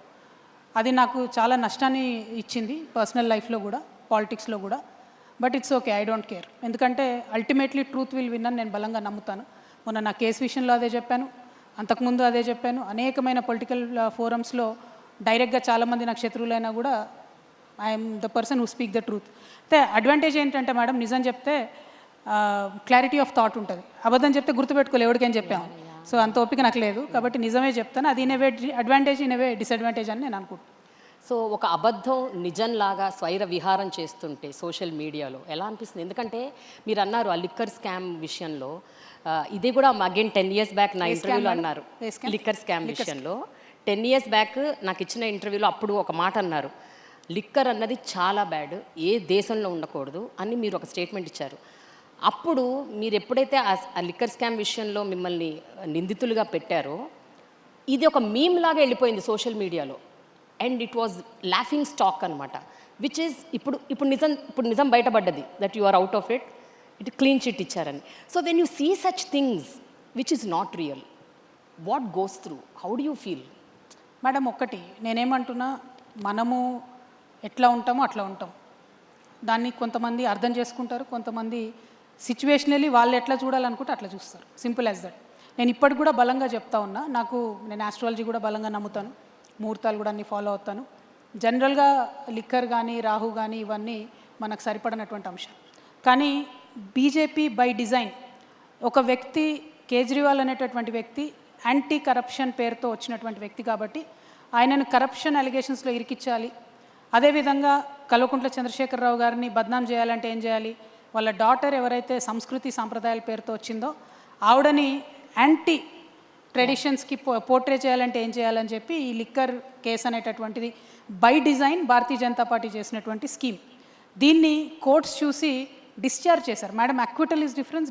Speaker 2: అది నాకు చాలా నష్టాన్ని ఇచ్చింది పర్సనల్ లైఫ్లో కూడా, పాలిటిక్స్లో కూడా. But it's okay, I don't care. ఎందుకంటే అల్టిమేట్లీ ట్రూత్ విల్ విన్ అని నేను బలంగా నమ్ముతాను. మొన్న నా కేసు విషయంలో అదే చెప్పాను, అంతకుముందు అదే చెప్పాను. అనేకమైన పొలిటికల్ ఫోరమ్స్లో డైరెక్ట్గా చాలామంది నాకు శత్రువులైనా కూడా I'm the person who speak the truth. అయితే అడ్వాంటేజ్ ఏంటంటే మేడం, నిజం చెప్తే క్లారిటీ ఆఫ్ థాట్ ఉంటుంది. అబద్ధం చెప్తే గుర్తుపెట్టుకోలే ఎవరికైనా చెప్పాము. సో అంత ఓపిక నాకు లేదు, కాబట్టి నిజమే చెప్తాను. అది ఇనవే అడ్వాంటేజ్, ఇనవే డిసడ్వాంటేజ్ అని నేను అనుకుంటాను.
Speaker 1: సో ఒక అబద్ధం నిజంలాగా స్వైర విహారం చేస్తుంటే సోషల్ మీడియాలో ఎలా అనిపిస్తుంది? ఎందుకంటే మీరు అన్నారు ఆ లిక్కర్ స్కామ్ విషయంలో, ఇది కూడా అగైన్ 10 years బ్యాక్ నా ఇంటర్వ్యూలో అన్నారు. లిక్కర్ స్కామ్ విషయంలో 10 years బ్యాక్ నాకు ఇచ్చిన ఇంటర్వ్యూలో అప్పుడు ఒక మాట అన్నారు, లిక్కర్ అన్నది చాలా బ్యాడ్, ఏ దేశంలో ఉండకూడదు అని మీరు ఒక స్టేట్మెంట్ ఇచ్చారు. అప్పుడు మీరు ఎప్పుడైతే ఆ లిక్కర్ స్కామ్ విషయంలో మిమ్మల్ని నిందితులుగా పెట్టారో, ఇది ఒక మీమ్ లాగా వెళ్ళిపోయింది సోషల్ మీడియాలో. And it was laughing stock అనమాట, విచ్ ఈజ్ ఇప్పుడు నిజం బయటపడ్డది that you are out of it, it clean chit ఇచ్చారని. So when you see such things which is not real, what goes through, how do you feel?
Speaker 2: Madam ఒక్కటి నేనేమంటున్నా, మనము ఎట్లా ఉంటామో అట్లా ఉంటాం. దాన్ని కొంతమంది అర్థం చేసుకుంటారు, కొంతమంది సిచ్యువేషనలీ వాళ్ళు ఎట్లా చూడాలనుకుంటే అట్లా చూస్తారు. Simple as that. నేను ఇప్పటికి కూడా బలంగా చెప్తా ఉన్నా, నేను ఆస్ట్రాలజీ కూడా బలంగా నమ్ముతాను, ముహూర్తాలు కూడా అన్నీ ఫాలో అవుతాను. జనరల్గా లిక్కర్ కానీ రాహు కానీ ఇవన్నీ మనకు సరిపడినటువంటి అంశం. కానీ బీజేపీ బై డిజైన్, ఒక వ్యక్తి కేజ్రీవాల్ అనేటటువంటి వ్యక్తి యాంటీ కరప్షన్ పేరుతో వచ్చినటువంటి వ్యక్తి కాబట్టి ఆయనను కరప్షన్ అలిగేషన్స్లో ఇరికించాలి. అదేవిధంగా కల్వకుంట్ల చంద్రశేఖరరావు గారిని బద్నాం చేయాలంటే ఏం చేయాలి, వాళ్ళ డాటర్ ఎవరైతే సంస్కృతి సాంప్రదాయాల పేరుతో వచ్చిందో ఆవిడని యాంటీ ట్రెడిషన్స్కి పోర్ట్రే చేయాలంటే ఏం చేయాలని చెప్పి ఈ లిక్కర్ కేసు అనేటటువంటిది by design Bharatiya Janata party చేసినటువంటి స్కీమ్. దీన్ని కోర్ట్స్ చూసి డిశ్చార్జ్ చేశారు. Madam acquittal is difference,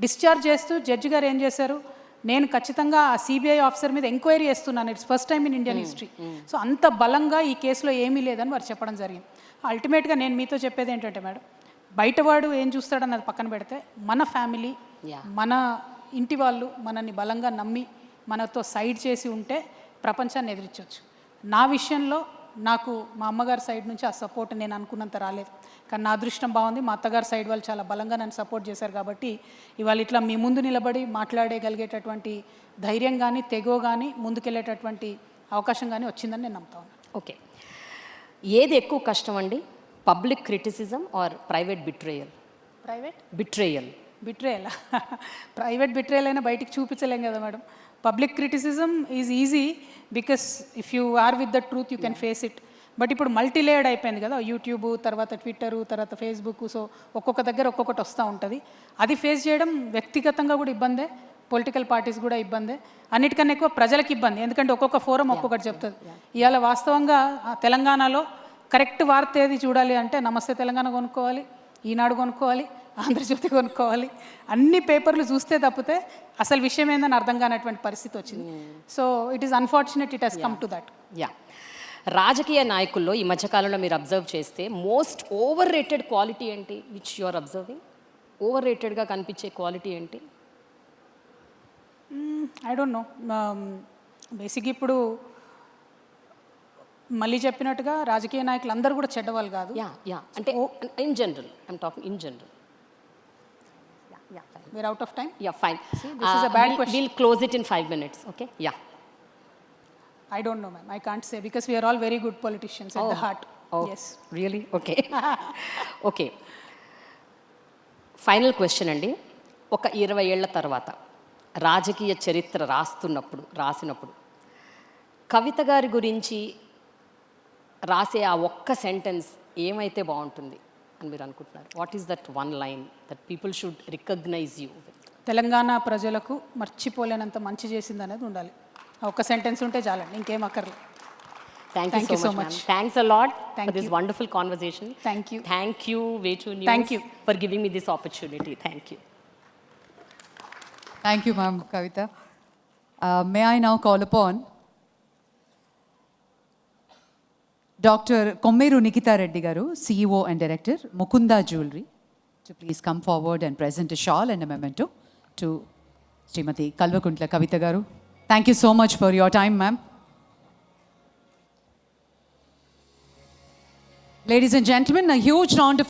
Speaker 2: discharge చేస్తూ జడ్జి గారు ఏం చేశారు, నేను ఖచ్చితంగా ఆ సిబిఐ ఆఫీసర్ మీద ఎంక్వైరీ చేస్తున్నాను, it's first time in Indian history. So అంత బలంగా ఈ కేసులో ఏమీ లేదని వారు చెప్పడం జరిగింది. అల్టిమేట్గా నేను మీతో చెప్పేది ఏంటంటే మేడం, బయటవాడు ఏం చూస్తాడన్నది పక్కన పెడితే మన ఫ్యామిలీ, మన ఇంటి వాళ్ళు మనల్ని బలంగా నమ్మి మనతో సైడ్ చేసి ఉంటే ప్రపంచాన్ని ఎదిరించవచ్చు. నా విషయంలో నాకు మా అమ్మగారి సైడ్ నుంచి ఆ సపోర్ట్ నేను అనుకున్నంత రాలేదు, కానీ నా అదృష్టం బాగుంది, మా అత్తగారి సైడ్ వాళ్ళు చాలా బలంగా నన్ను సపోర్ట్ చేశారు. కాబట్టి ఇవాళ ఇట్లా మీ ముందు నిలబడి మాట్లాడగలిగేటటువంటి ధైర్యం కానీ, తెగో కానీ, ముందుకెళ్ళేటటువంటి అవకాశం కానీ వచ్చిందని నేను నమ్ముతా ఉన్నాను.
Speaker 1: ఓకే, ఏది ఎక్కువ కష్టం అండి, public criticism or private betrayal? Betrayal
Speaker 2: private betrayal అయినా బయటికి చూపించలేం కదా madam. Public criticism is easy because if you are with the truth you can face it. But ఇప్పుడు మల్టీలేయర్డ్ అయిపోయింది కదా, యూట్యూబ్ తర్వాత ట్విట్టరు తర్వాత ఫేస్బుక్. సో ఒక్కొక్క దగ్గర ఒక్కొక్కటి వస్తూ ఉంటుంది. అది ఫేస్ చేయడం వ్యక్తిగతంగా కూడా ఇబ్బందే, పొలిటికల్ పార్టీస్ కూడా ఇబ్బందే, అన్నిటికన్నా ఎక్కువ ప్రజలకు ఇబ్బంది. ఎందుకంటే ఒక్కొక్క ఫోరం ఒక్కొక్కటి చెప్తుంది. ఇవాళ వాస్తవంగా తెలంగాణలో కరెక్ట్ వార్త ఏది చూడాలి అంటే నమస్తే తెలంగాణ కొనుక్కోవాలి, ఈనాడు కొనుక్కోవాలి, ఆంధ్రజ్యోతి కొనుక్కోవాలి, అన్ని పేపర్లు చూస్తే తప్పితే అసలు విషయం ఏందని అర్థం కానటువంటి పరిస్థితి వచ్చింది. So it is unfortunate it has come to that.
Speaker 1: Yeah, రాజకీయ నాయకుల్లో ఈ మధ్యకాలంలో మీరు అబ్జర్వ్ చేస్తే మోస్ట్ ఓవర్ రేటెడ్ క్వాలిటీ ఏంటి which you are observing? Over రేటెడ్గా కనిపించే క్వాలిటీ ఏంటి?
Speaker 2: I don't no. బేసిక్ ఇప్పుడు మళ్ళీ చెప్పినట్టుగా రాజకీయ నాయకులు అందరూ కూడా చెడ్డవాళ్ళు కాదు.
Speaker 1: యా అంటే in general, I'm talking in general.
Speaker 2: We're out of time.
Speaker 1: Yeah, fine.
Speaker 2: See, this is a bad question.
Speaker 1: We'll close it in 5 minutes, okay? Yeah.
Speaker 2: I don't know, ma'am. I can't say because we are all very good politicians at the heart.
Speaker 1: Oh,
Speaker 2: Yes.
Speaker 1: really? Okay. Okay. Final question అండి. ఒక 20 ఏళ్ల తర్వాత రాజకీయ చరిత్ర రాసినప్పుడు కవిత గారి గురించి రాసే ఆ ఒక్క సెంటెన్స్ ఏమైతే బాగుంటుంది అని మీరు అనుకుంటున్నారు? What is that one line that people should recognise you with?
Speaker 2: Telangana ప్రజలకు మర్చిపోలేనంత మంచి చేసింది అనేది ఉండాలి. ఒక సెంటెన్స్ ఉంటే చాలండి, ఇంకేం అక్కర్లేదు.
Speaker 1: Thank you so much. Thanks a lot
Speaker 2: Thank
Speaker 1: for this
Speaker 2: you.
Speaker 1: wonderful conversation.
Speaker 2: Thank you.
Speaker 1: Thank you, Way2 News,
Speaker 2: Thank you
Speaker 1: for giving me this opportunity. Thank you.
Speaker 3: Thank you, ma'am, Kavita. May I now call upon Dr. Kommeru Nikita Reddy Garu, CEO and Director, Mukunda Jewelry, to please come forward and present a shawl and a memento to Srimati Kalvakuntla Kavita Garu. Thank you so much for your time, ma'am. Ladies and gentlemen, a huge round of